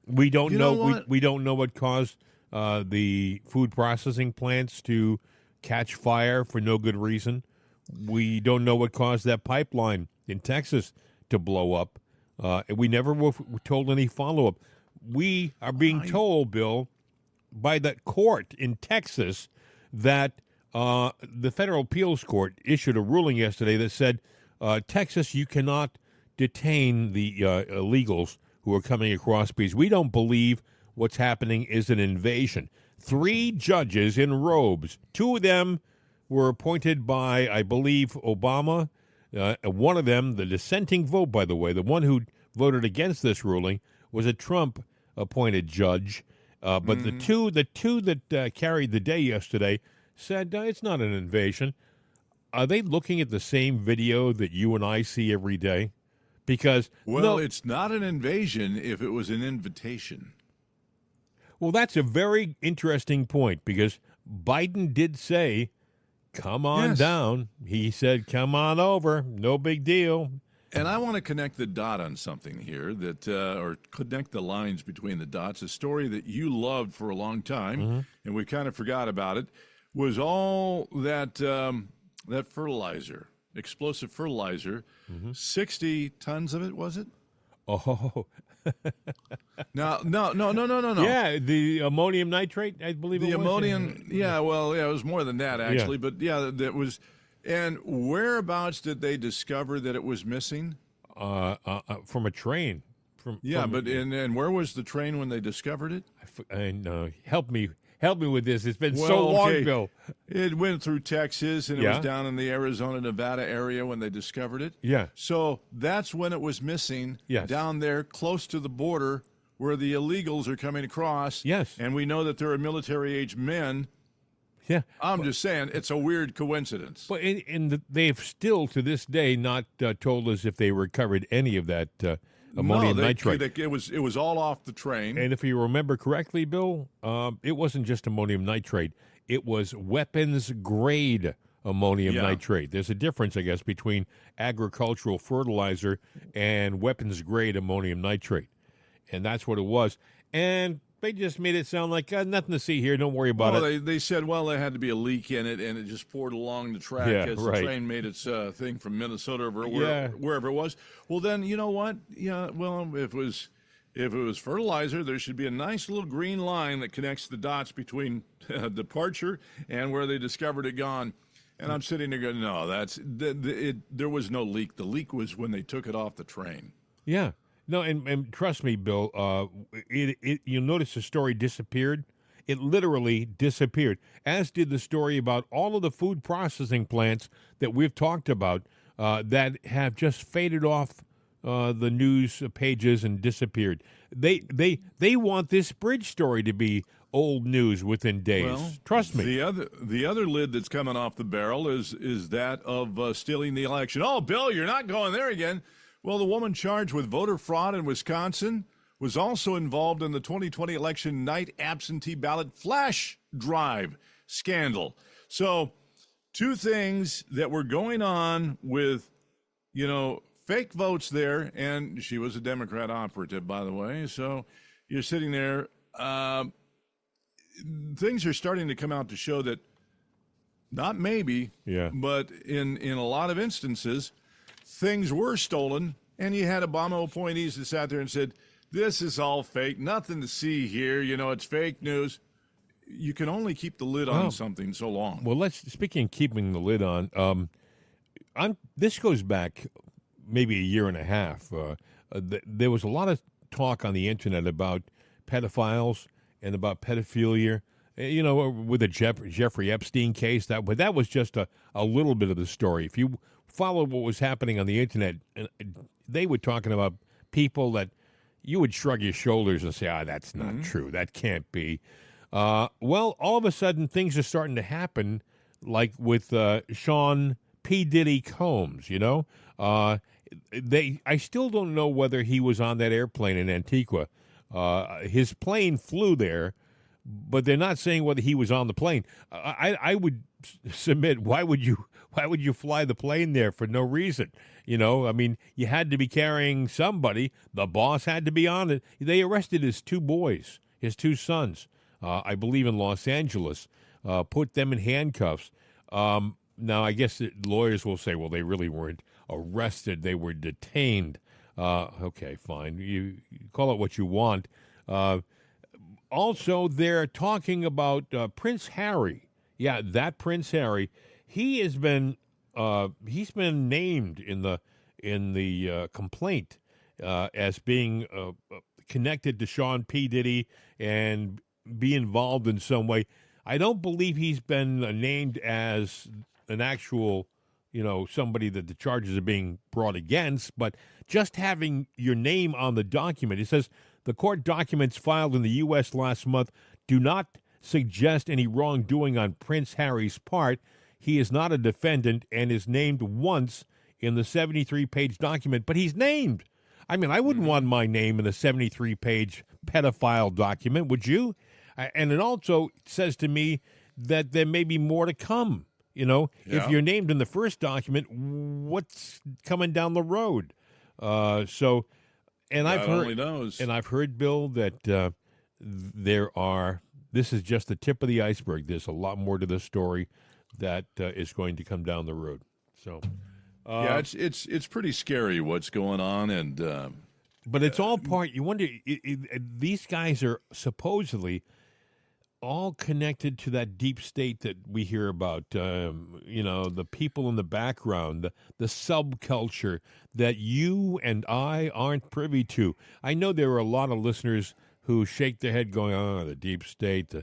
Speaker 1: We don't
Speaker 2: You
Speaker 1: know.
Speaker 2: know what?
Speaker 1: We don't know what caused the food processing plants to catch fire for no good reason. We don't know what caused that pipeline in Texas to blow up. And we never were told any follow up. We are being told, Bill, by the court in Texas that the federal appeals court issued a ruling yesterday that said, Texas, you cannot detain the illegals who are coming across because we don't believe what's happening is an invasion. 3 judges in robes, 2 of them were appointed by, I believe, Obama. One of them, the dissenting vote, by the way, the one who voted against this ruling was a Trump-appointed judge. But the two that carried the day yesterday said it's not an invasion. Are they looking at the same video that you and I see every day? Because
Speaker 2: It's not an invasion if it was an invitation.
Speaker 1: Well, that's a very interesting point because Biden did say, come on down. He said, come on over. No big deal.
Speaker 2: And I want to connect the dot on something here or connect the lines between the dots. A story that you loved for a long time, and we kind of forgot about it, was all that fertilizer, explosive fertilizer, 60 tons of it, was it?
Speaker 1: Oh,
Speaker 2: No.
Speaker 1: yeah, the ammonium nitrate, I believe
Speaker 2: The
Speaker 1: it was.
Speaker 2: ammonium, it was more than that, actually. But, that was – and whereabouts did they discover that it was missing?
Speaker 1: From a train.
Speaker 2: And where was the train when they discovered it?
Speaker 1: Help me with this. It's been so long, Bill.
Speaker 2: It went through Texas, and it was down in the Arizona, Nevada area when they discovered it.
Speaker 1: Yeah.
Speaker 2: So that's when it was missing, down there close to the border where the illegals are coming across.
Speaker 1: Yes.
Speaker 2: And we know that there are military-age men.
Speaker 1: Yeah.
Speaker 2: I'm just saying, it's a weird coincidence.
Speaker 1: But they've still, to this day, not told us if they recovered any of that ammonium nitrate.
Speaker 2: It was all off the train.
Speaker 1: And if you remember correctly, Bill, it wasn't just ammonium nitrate. It was weapons-grade ammonium nitrate. There's a difference, I guess, between agricultural fertilizer and weapons-grade ammonium nitrate. And that's what it was. And they just made it sound like nothing to see here. Don't worry about it.
Speaker 2: They said, there had to be a leak in it, and it just poured along the track as the train made its thing from Minnesota or wherever it was. Well, then, you know what? Yeah, well, if it was fertilizer, there should be a nice little green line that connects the dots between departure and where they discovered it gone. And I'm sitting there going, no, there was no leak. The leak was when they took it off the train.
Speaker 1: Yeah. No, and trust me, Bill, you'll notice the story disappeared. It literally disappeared, as did the story about all of the food processing plants that we've talked about that have just faded off the news pages and disappeared. They want this bridge story to be old news within days.
Speaker 2: Well,
Speaker 1: trust me.
Speaker 2: The other lid that's coming off the barrel is that of stealing the election. Oh, Bill, you're not going there again. Well, the woman charged with voter fraud in Wisconsin was also involved in the 2020 election night absentee ballot flash drive scandal. So 2 things that were going on with, fake votes there, and she was a Democrat operative, by the way. So you're sitting there. Things are starting to come out to show that not maybe, but in a lot of instances, things were stolen, and you had Obama appointees that sat there and said, this is all fake, nothing to see here, it's fake news. You can only keep the lid on something so long.
Speaker 1: Well, speaking of keeping the lid on, this goes back maybe a year and a half. There was a lot of talk on the internet about pedophiles and about pedophilia. With the Jeffrey Epstein case, that was just a little bit of the story. If you follow what was happening on the internet, they were talking about people that you would shrug your shoulders and say, that's not true. That can't be. Well, all of a sudden, things are starting to happen, like with Sean P. Diddy Combs, I still don't know whether he was on that airplane in Antigua His plane flew there, but they're not saying whether he was on the plane. I would submit, why would you fly the plane there for no reason? You know, I mean, you had to be carrying somebody. The boss had to be on it. They arrested his two boys, his two sons, I believe in Los Angeles, put them in handcuffs. Now, I guess lawyers will say, well, they really weren't arrested. They were detained. Okay, fine. You call it what you want. Also, they're talking about Prince Harry. Yeah, that Prince Harry. He's been named in the complaint as being connected to Sean P. Diddy and be involved in some way. I don't believe he's been named as an actual, somebody that the charges are being brought against, but just having your name on the document. It says the court documents filed in the U.S. last month do not suggest any wrongdoing on Prince Harry's part. He is not a defendant and is named once in the 73-page document, but he's named. I mean, I wouldn't want my name in a 73-page pedophile document, would you? And it also says to me that there may be more to come. If you're named in the first document, what's coming down the road? I've heard, Bill, that this is just the tip of the iceberg. There's a lot more to this story that is going to come down the road. So,
Speaker 2: it's pretty scary what's going on, and
Speaker 1: but it's all part. You wonder, these guys are supposedly all connected to that deep state that we hear about, the people in the background, the subculture that you and I aren't privy to. I know there are a lot of listeners who shake their head going, oh, the deep state.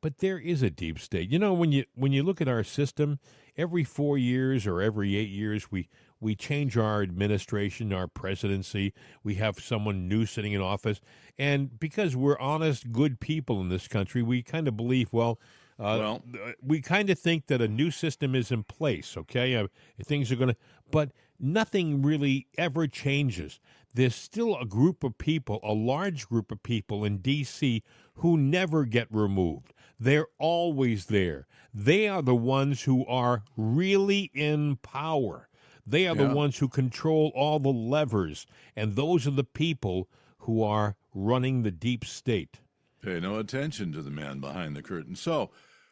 Speaker 1: But there is a deep state. When you look at our system, every 4 years or every 8 years, we change our administration, our presidency. We have someone new sitting in office. And because we're honest, good people in this country, we kind of believe, we kind of think that a new system is in place, okay? Things are going to, but nothing really ever changes. There's still a group of people, a large group of people in D.C. who never get removed. They're always there. They are the ones who are really in power. They are the ones who control all the levers, and those are the people who are running the deep state.
Speaker 2: Pay no attention to the man behind the curtain. So,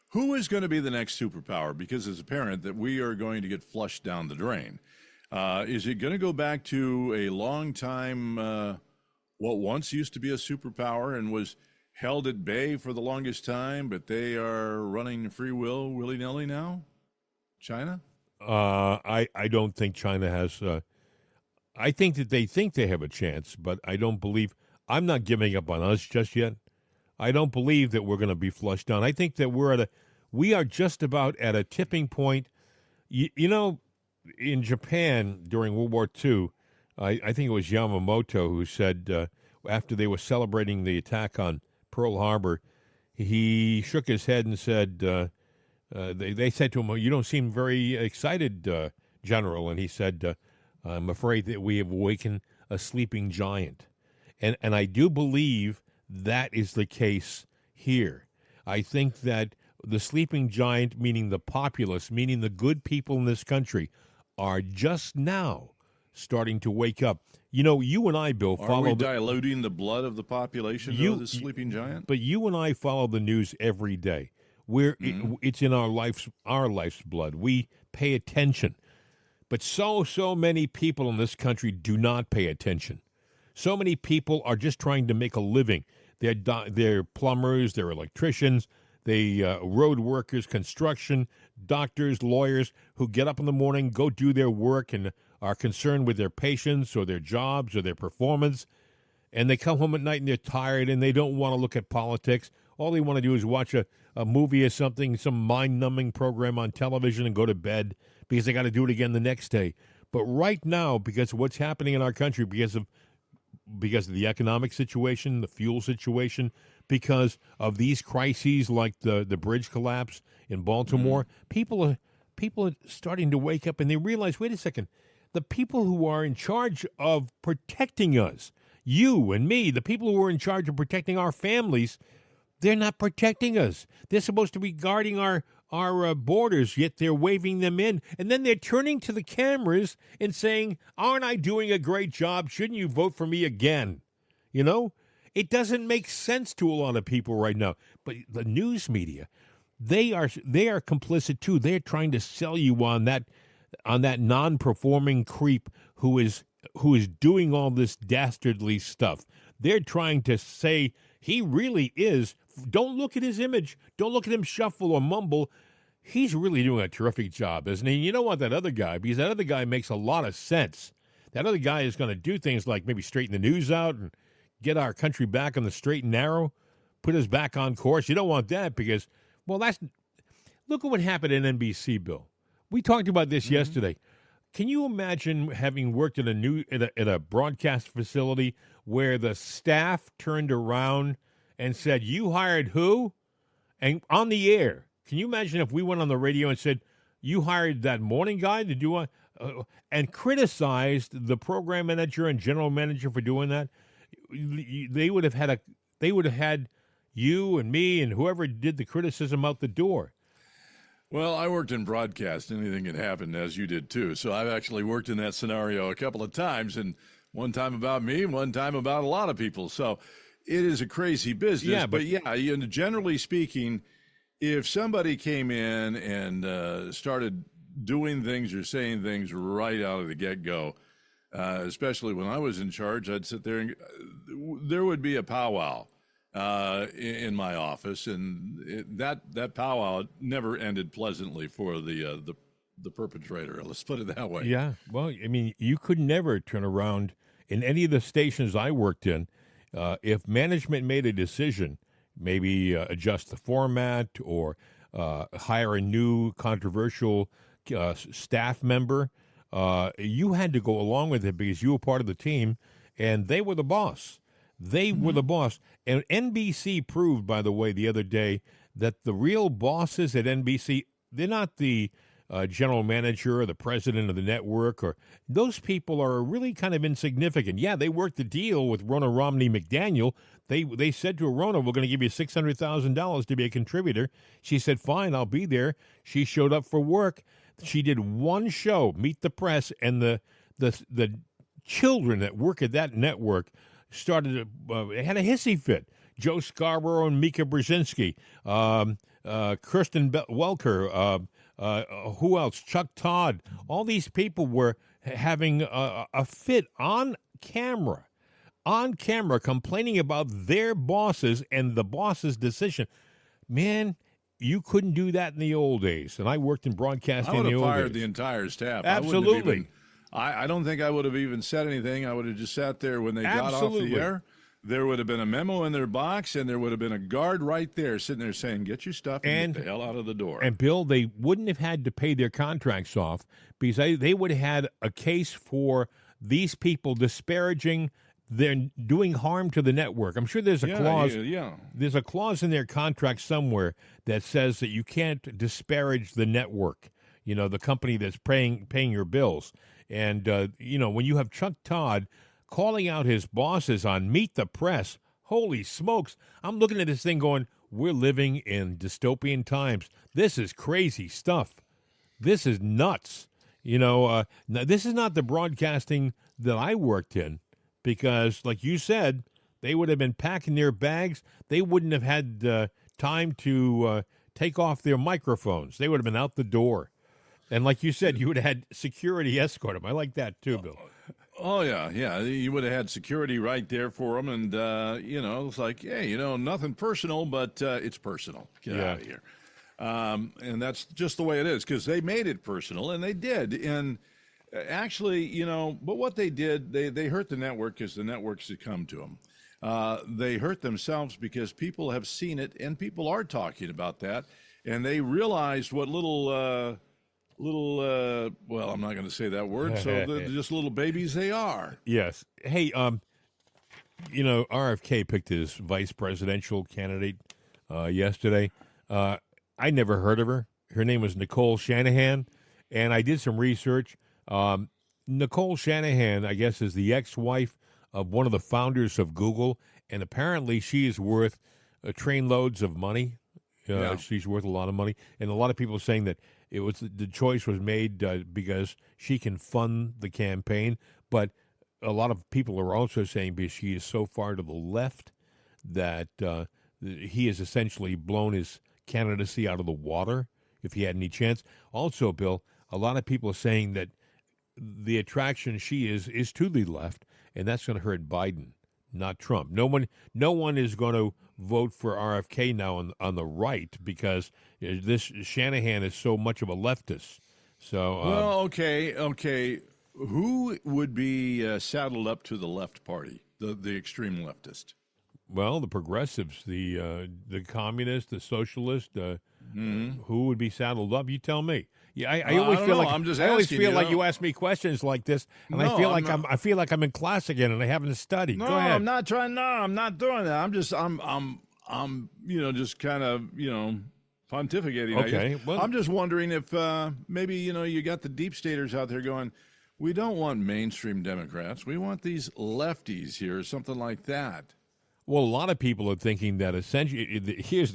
Speaker 2: who is going to be the next superpower? Because it's apparent that we are going to get flushed down the drain. Is it going to go back to a long time, what once used to be a superpower and was held at bay for the longest time, but they are running free will willy-nilly now? China?
Speaker 1: I don't think China has. I think that they think they have a chance, but I don't believe. I'm not giving up on us just yet. I don't believe that we're going to be flushed down. I think that we are just about at a tipping point. In Japan during World War II, I think it was Yamamoto who said after they were celebrating the attack on Pearl Harbor, he shook his head and said, they said to him, you don't seem very excited, General. And he said, I'm afraid that we have awakened a sleeping giant. And I do believe that is the case here. I think that the sleeping giant, meaning the populace, meaning the good people in this country, are just now starting to wake up. You and I, Bill, follow.
Speaker 2: Are we diluting the blood of the population of the sleeping giant?
Speaker 1: But you and I follow the news every day. It's in our life's blood. We pay attention. But so many people in this country do not pay attention. So many people are just trying to make a living. They're plumbers, they're electricians, road workers, construction, doctors, lawyers who get up in the morning, go do their work, and are concerned with their patients or their jobs or their performance. And they come home at night and they're tired and they don't want to look at politics. All they want to do is watch a movie or something, some mind-numbing program on television and go to bed because they got to do it again the next day. But right now, because of what's happening in our country, because of the economic situation, the fuel situation, because of these crises like the bridge collapse in Baltimore, people are starting to wake up and they realize, wait a second, the people who are in charge of protecting us, You and me, the people who are in charge of protecting our families, they're not protecting us. They're supposed to be guarding our borders, yet they're waving them in. And then they're turning to the cameras and saying, aren't I doing a great job? Shouldn't you vote for me again? You know, it doesn't make sense to a lot of people right now. But the news media, they are complicit too. They're trying to sell you on that non-performing creep who is doing all this dastardly stuff. They're trying to say he really is. Don't look at his image. Don't look at him shuffle or mumble. He's really doing a terrific job, isn't he? You don't want that other guy, because that other guy makes a lot of sense. That other guy is going to do things like maybe straighten the news out and get our country back on the straight and narrow, put us back on course. You don't want that because, well, look at what happened at NBC, Bill. We talked about this yesterday. Can you imagine having worked at a broadcast facility where the staff turned around and said, "You hired who?" And on the air, can you imagine if we went on the radio and said, "You hired that morning guy to do and criticized the program manager and general manager for doing that? They would have had you and me and whoever did the criticism out the door.
Speaker 2: Well, I worked in broadcast. Anything can happen, as you did too. So I've actually worked in that scenario a couple of times, and one time about me, one time about a lot of people. So it is a crazy business.
Speaker 1: Yeah,
Speaker 2: but generally speaking, if somebody came in and started doing things or saying things right out of the get-go, especially when I was in charge, I'd sit there and there would be a powwow in my office, and that powwow never ended pleasantly for the perpetrator. Let's put it that way.
Speaker 1: Yeah. Well, I mean, you could never turn around in any of the stations I worked in. If management made a decision, maybe adjust the format or hire a new controversial staff member, you had to go along with it because you were part of the team, and they were the boss. They were the boss. And NBC proved, by the way, the other day that the real bosses at NBC, they're not the general manager or the president of the network, or those people are really kind of insignificant. Yeah, they worked the deal with Rona Romney McDaniel. They said to Rona, "We're going to give you $600,000 to be a contributor." She said, "Fine, I'll be there." She showed up for work. She did one show, Meet the Press, and the children that work at that network started had a hissy fit. Joe Scarborough and Mika Brzezinski, Kirsten Welker, who else? Chuck Todd. All these people were having a fit on camera, complaining about their bosses and the boss's decision. Man, you couldn't do that in the old days. And I worked in broadcasting in the old days.
Speaker 2: I would have fired the entire staff.
Speaker 1: Absolutely.
Speaker 2: I don't think I would have even said anything. I would have just sat there when they got off the air. There would have been a memo in their box, and there would have been a guard right there sitting there saying, "Get your stuff and get the hell out of the door."
Speaker 1: And, Bill, they wouldn't have had to pay their contracts off because they would have had a case for these people disparaging, they're doing harm to the network. I'm sure there's a clause.
Speaker 2: Yeah.
Speaker 1: There's a clause in their contract somewhere that says that you can't disparage the network, the company that's paying your bills. And, when you have Chuck Todd calling out his bosses on Meet the Press, holy smokes, I'm looking at this thing going, we're living in dystopian times. This is crazy stuff. This is nuts. Now, this is not the broadcasting that I worked in because, like you said, they would have been packing their bags. They wouldn't have had time to take off their microphones. They would have been out the door. And like you said, you would have had security escort them. I like that too, Bill.
Speaker 2: Oh, yeah. You would have had security right there for them. And, it's like, hey, nothing personal, but it's personal. Get out of here. And that's just the way it is because they made it personal, and they did. And actually, but what they did, they hurt the network because the network succumbed to them. They hurt themselves because people have seen it, and people are talking about that. And they realized what little well, I'm not going to say that word, so they're just little babies they are.
Speaker 1: Yes. Hey, RFK picked his vice presidential candidate yesterday. I never heard of her. Her name was Nicole Shanahan, and I did some research. Nicole Shanahan, I guess, is the ex-wife of one of the founders of Google, and apparently she is worth trainloads of money. She's worth a lot of money, and a lot of people are saying that the choice was made because she can fund the campaign, but a lot of people are also saying because she is so far to the left that he has essentially blown his candidacy out of the water if he had any chance. Also, Bill, a lot of people are saying that the attraction she is to the left, and that's going to hurt Biden, not Trump. No one is going to vote for RFK now on the right because this Shanahan is so much of a leftist. So
Speaker 2: well, okay. Who would be saddled up to the left party, the extreme leftist?
Speaker 1: Well, the progressives, the communists, the socialists. Who would be saddled up? You tell me. Yeah, I always feel like
Speaker 2: I'm just
Speaker 1: I always
Speaker 2: asking,
Speaker 1: feel
Speaker 2: you
Speaker 1: like
Speaker 2: know?
Speaker 1: you ask me questions like this, and I feel like I'm in class again, and I haven't studied.
Speaker 2: No,
Speaker 1: Go ahead.
Speaker 2: I'm not trying. No, I'm not doing that. I'm just just kind of pontificating. I
Speaker 1: Okay,
Speaker 2: guess.
Speaker 1: well-
Speaker 2: I'm just wondering if maybe you got the deep staters out there going, we don't want mainstream Democrats. We want these lefties here, or something like that.
Speaker 1: Well, a lot of people are thinking that essentially,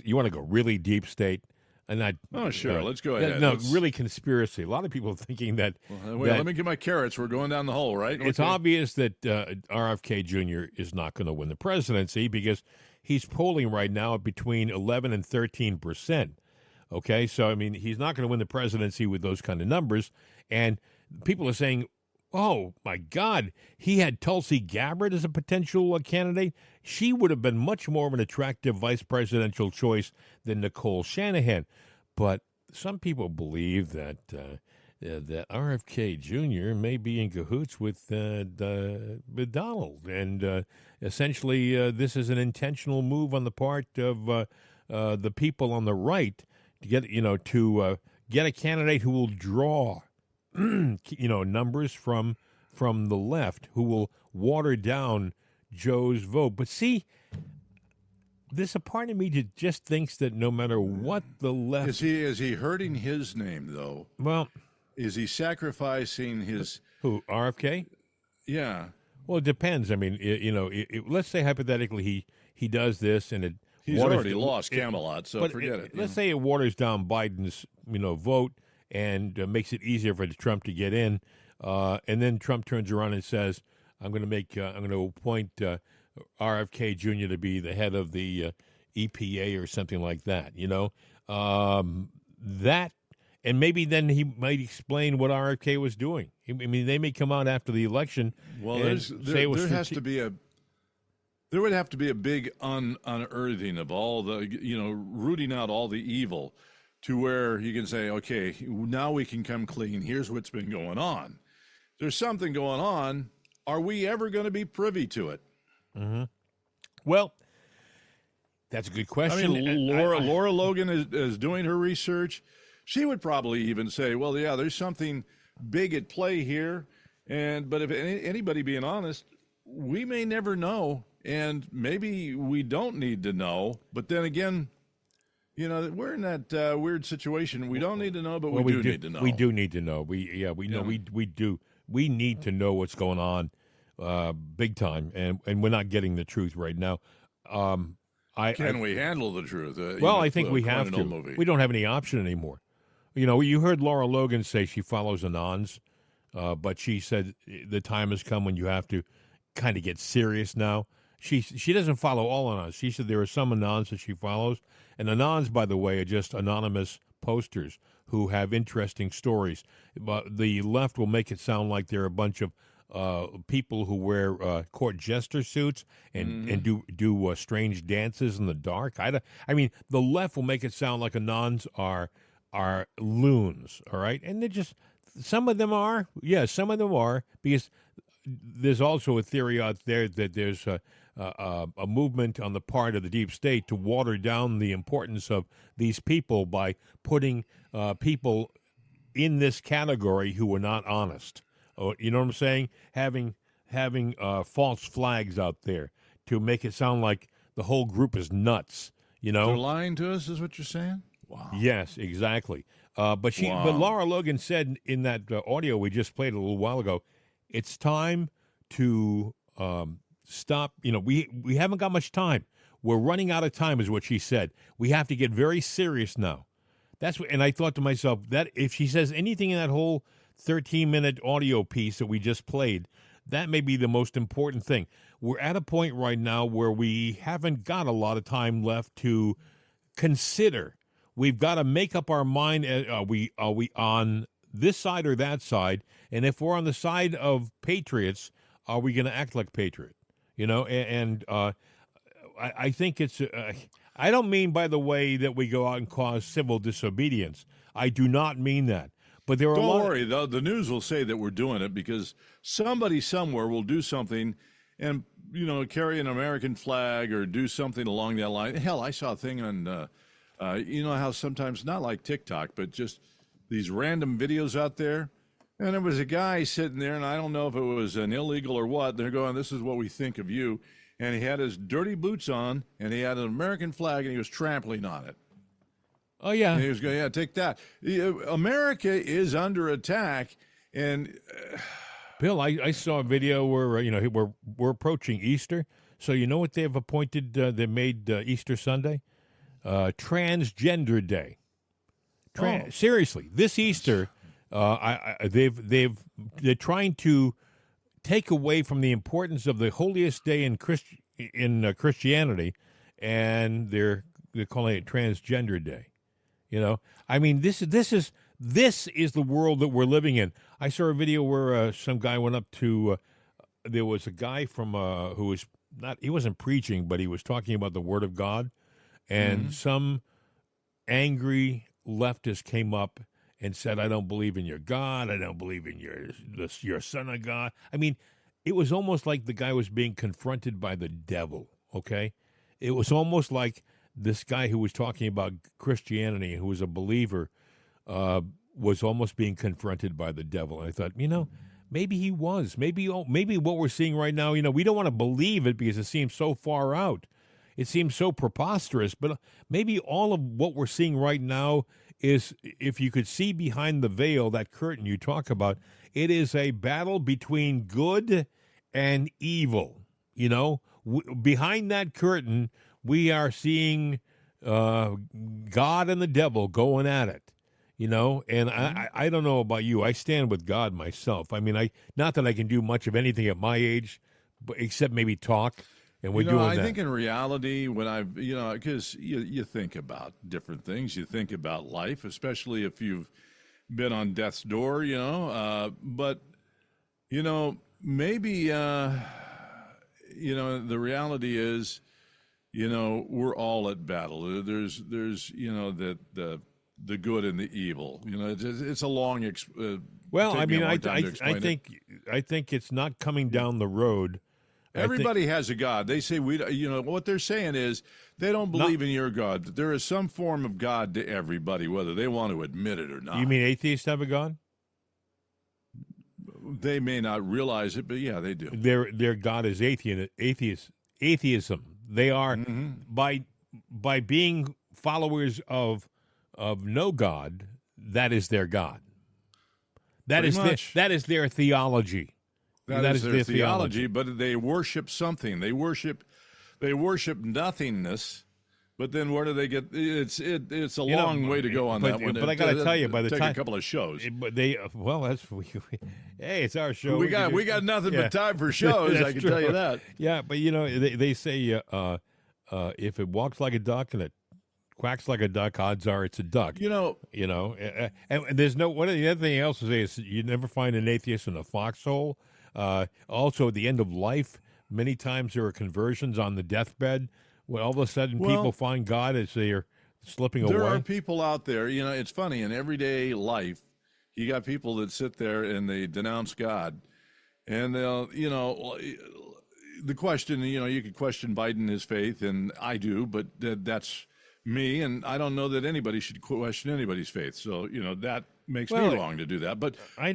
Speaker 1: you want to go really deep state, and not.
Speaker 2: Oh, sure. Let's go ahead.
Speaker 1: No,
Speaker 2: Let's-
Speaker 1: really conspiracy. A lot of people are thinking that.
Speaker 2: Wait, let me get my carrots. We're going down the hole, right?
Speaker 1: It's
Speaker 2: Okay.
Speaker 1: obvious that RFK Jr. is not going to win the presidency because he's polling right now at between 11 and 13%. Okay, so I mean, he's not going to win the presidency with those kind of numbers, and people are saying, "Oh my God, he had Tulsi Gabbard as a potential candidate. She would have been much more of an attractive vice presidential choice than Nicole Shanahan." But some people believe that that RFK Jr. may be in cahoots with Donald, and essentially this is an intentional move on the part of the people on the right to get get a candidate who will draw numbers from the left, who will water down Joe's vote. But see, there's a part of me that just thinks that no matter what the left
Speaker 2: Is he hurting his name though?
Speaker 1: well,
Speaker 2: Is he sacrificing his?
Speaker 1: who RFK?
Speaker 2: Yeah.
Speaker 1: Well, it depends. I mean, let's say hypothetically he does this and it
Speaker 2: He's
Speaker 1: waters-
Speaker 2: already lost Camelot, so
Speaker 1: but
Speaker 2: forget it.
Speaker 1: Let's say it waters down Biden's vote and makes it easier for Trump to get in, and then Trump turns around and says, I'm going to appoint RFK Jr. to be the head of the EPA or something like that. That, and maybe then he might explain what RFK was doing. I mean, they may come out after the election.
Speaker 2: Well,
Speaker 1: and say it was
Speaker 2: there has to be there would have to be a big unearthing of all the rooting out all the evil, to where you can say, okay, now we can come clean. Here's what's been going on. There's something going on. Are we ever going to be privy to it?
Speaker 1: Well, that's a good
Speaker 2: I
Speaker 1: question.
Speaker 2: mean, Lara Logan is doing her research. She would probably even say, well, yeah, there's something big at play here. But if anybody being honest, we may never know. And maybe we don't need to know. But then again, we're in that weird situation. We don't need to know, but we do need to know.
Speaker 1: We do need to know. We know. We do. We need to know what's going on, big time, and we're not getting the truth right now.
Speaker 2: Can we handle the truth?
Speaker 1: I think we have to.
Speaker 2: Movie.
Speaker 1: We don't have any option anymore. You heard Lara Logan say she follows Anons, but she said the time has come when you have to kind of get serious now. She doesn't follow all Anons. She said there are some Anons that she follows. And Anons, by the way, are just anonymous posters who have interesting stories. But the left will make it sound like they're a bunch of people who wear court jester suits and do strange dances in the dark. I mean, the left will make it sound like Anons are loons, all right? And they're just, some of them are. Yeah, some of them are, because there's also a theory out there that there's a movement on the part of the deep state to water down the importance of these people by putting people in this category who are not honest. Oh, you know what I'm saying? Having false flags out there to make it sound like the whole group is nuts.
Speaker 2: They're lying to us, is what you're saying? Wow.
Speaker 1: Yes, exactly. But Lara Logan said in that audio we just played a little while ago, it's time to stop. We haven't got much time. We're running out of time, is what she said. We have to get very serious now. That's what, and I thought to myself that if she says anything in that whole 13-minute audio piece that we just played, that may be the most important thing. We're at a point right now where we haven't got a lot of time left to consider. We've got to make up our mind. Are we on this side or that side? And if we're on the side of patriots, are we going to act like patriot? I think it's. I don't mean, by the way, that we go out and cause civil disobedience. I do not mean that. But there are.
Speaker 2: Don't worry, though. The news will say that we're doing it because somebody somewhere will do something, and carry an American flag or do something along that line. Hell, I saw a thing on. You know how sometimes, not like TikTok, but just these random videos out there. And there was a guy sitting there, and I don't know if it was an illegal or what. They're going, "This is what we think of you." And he had his dirty boots on, and he had an American flag, and he was trampling on it.
Speaker 1: Oh, yeah.
Speaker 2: And he was going, "Yeah, take that." America is under attack, and
Speaker 1: Bill, I saw a video where we're approaching Easter. So you know what they've appointed? They made Easter Sunday Transgender Day. Seriously, this Easter, they're trying to take away from the importance of the holiest day in Christianity, and they're calling it Transgender Day. I mean, this is the world that we're living in. I saw a video where some guy went up to. There was a guy from who was not. He wasn't preaching, but he was talking about the Word of God, and some angry leftist came up and said, "I don't believe in your God. I don't believe in your Son of God." I mean, it was almost like the guy was being confronted by the devil. Okay, it was almost like this guy who was talking about Christianity, who was a believer, was almost being confronted by the devil. And I thought, maybe he was. Maybe what we're seeing right now, we don't want to believe it because it seems so far out. It seems so preposterous. But maybe all of what we're seeing right now is, if you could see behind the veil, that curtain you talk about, it is a battle between good and evil. Behind that curtain, we are seeing God and the devil going at it. And I don't know about you. I stand with God myself. I mean, not that I can do much of anything at my age, but except maybe talk. And we're doing that.
Speaker 2: I think in reality, when because you think about different things, you think about life, especially if you've been on death's door, but maybe the reality is, we're all at battle. There's the good and the evil. It's a long.
Speaker 1: Well, I mean, I think it's not coming down the road.
Speaker 2: Everybody has a God. They say what they're saying is they don't believe in your God. That there is some form of God to everybody, whether they want to admit it or not.
Speaker 1: You mean atheists have a God?
Speaker 2: They may not realize it, but yeah, they do.
Speaker 1: Their God is atheism. They are by being followers of no God. That is their God. That is their theology.
Speaker 2: That is their theology, but they worship something. They worship nothingness. But then where do they get? It's a long way to go on that one.
Speaker 1: But I got to tell you, by the time
Speaker 2: a couple of shows.
Speaker 1: But hey, it's our show.
Speaker 2: We got nothing but time for shows. I can tell you that.
Speaker 1: Yeah, but they say if it walks like a duck and it quacks like a duck, odds are it's a duck. And there's no. One of the other thing else is you never find an atheist in a foxhole. Also, at the end of life, many times there are conversions on the deathbed. When all of a sudden people find God as they're slipping away.
Speaker 2: There are people out there. It's funny in everyday life. You got people that sit there and they denounce God, and they'll, the question. You could question Biden his faith, and I do, but that's me, and I don't know that anybody should question anybody's faith. So that makes me wrong to do that. But
Speaker 1: I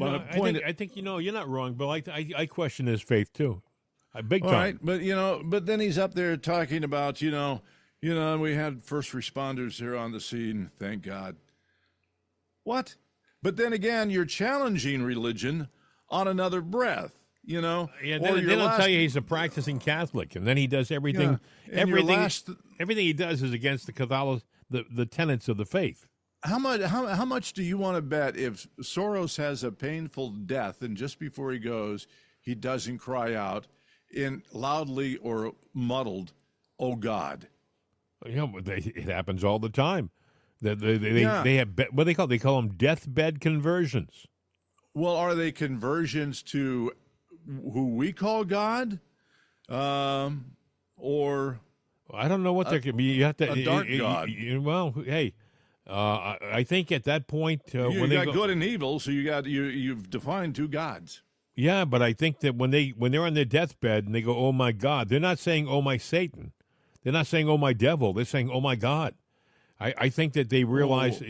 Speaker 1: think you're not wrong, Bill. I question his faith too, big time.
Speaker 2: All right, but then he's up there talking about we had first responders here on the scene. Thank God. What? But then again, you're challenging religion on another breath. you know.
Speaker 1: Yeah,
Speaker 2: or
Speaker 1: then they'll tell you he's a practicing Catholic, and then he does everything.
Speaker 2: Yeah. And
Speaker 1: Everything he does is against the Catholic, the tenets of the faith.
Speaker 2: How much do you want to bet if Soros has a painful death and just before he goes, he doesn't cry out in loudly or muddled, "Oh God"?
Speaker 1: It happens all the time. They have what they call them deathbed conversions.
Speaker 2: Well, are they conversions to who we call God, or
Speaker 1: I don't know what there could be. You have to
Speaker 2: a dark God?
Speaker 1: Well, hey, I think at that point
Speaker 2: you got good and evil, so you've defined two gods.
Speaker 1: Yeah, but I think that when they're on their deathbed and they go, "Oh my God," they're not saying, "Oh my Satan," they're not saying, "Oh my devil," they're saying, "Oh my God." I think that they realize.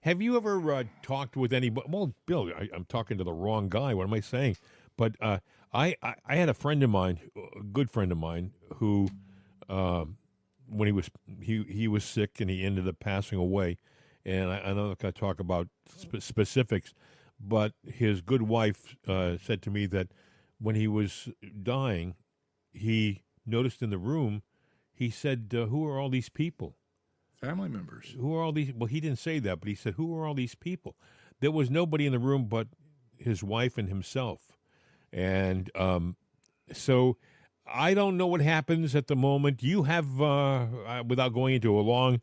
Speaker 1: Have you ever talked with anybody? Well, Bill, I'm talking to the wrong guy. What am I saying? But I had a friend of mine, a good friend of mine, who when he was sick and he ended up passing away. And I'm not going to talk about specifics, but his good wife said to me that when he was dying, he noticed in the room. He said, "Who are all these people?"
Speaker 2: Family members.
Speaker 1: Who are all these? Well, he didn't say that, but he said, "Who are all these people?" There was nobody in the room but his wife and himself. And so I don't know what happens at the moment. You have, without going into a long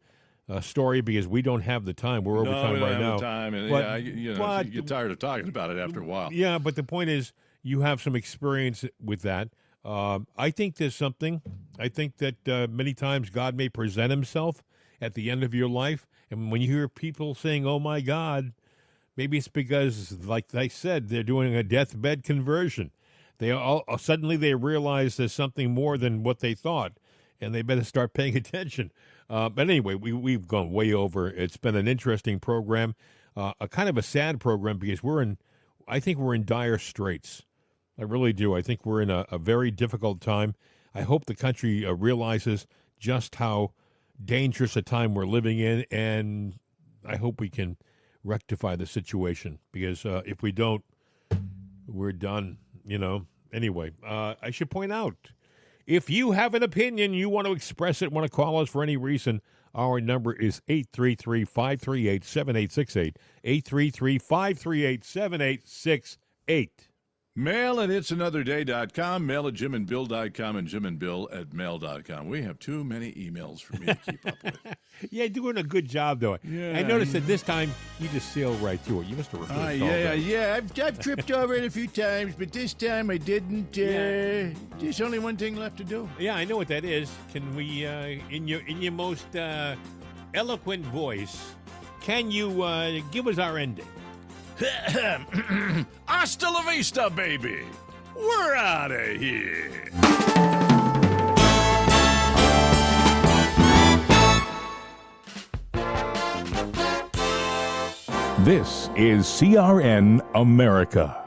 Speaker 1: story, because we don't have the time. We're over time right now.
Speaker 2: Time, and
Speaker 1: but,
Speaker 2: you get tired of talking about it after a while.
Speaker 1: Yeah, but the point is, you have some experience with that. I think there's something. I think that many times God may present himself at the end of your life. And when you hear people saying, "Oh, my God," maybe it's because, like I said, they're doing a deathbed conversion. Suddenly they realize there's something more than what they thought, and they better start paying attention. But anyway, we've gone way over. It's been an interesting program, a kind of a sad program because I think we're in dire straits. I really do. I think we're in a very difficult time. I hope the country realizes just how dangerous a time we're living in, and I hope we can rectify the situation, because if we don't, we're done, Anyway, I should point out, if you have an opinion, you want to express it, want to call us for any reason, our number is 833-538-7868, 833-538-7868.
Speaker 2: Mail at itsanotherday.com, mail at jimandbill.com, and jimandbill@mail.com. We have too many emails for me to keep up with.
Speaker 1: Yeah, doing a good job, though.
Speaker 2: Yeah.
Speaker 1: I noticed that this time you just sailed right through it. You must have rehearsed all that.
Speaker 2: Yeah. I've tripped over it a few times, but this time I didn't. There's only one thing left to do.
Speaker 1: Yeah, I know what that is. Can we, in your most eloquent voice, can you give us our ending?
Speaker 2: Hasta la vista, baby. We're out of here.
Speaker 5: This is CRN America.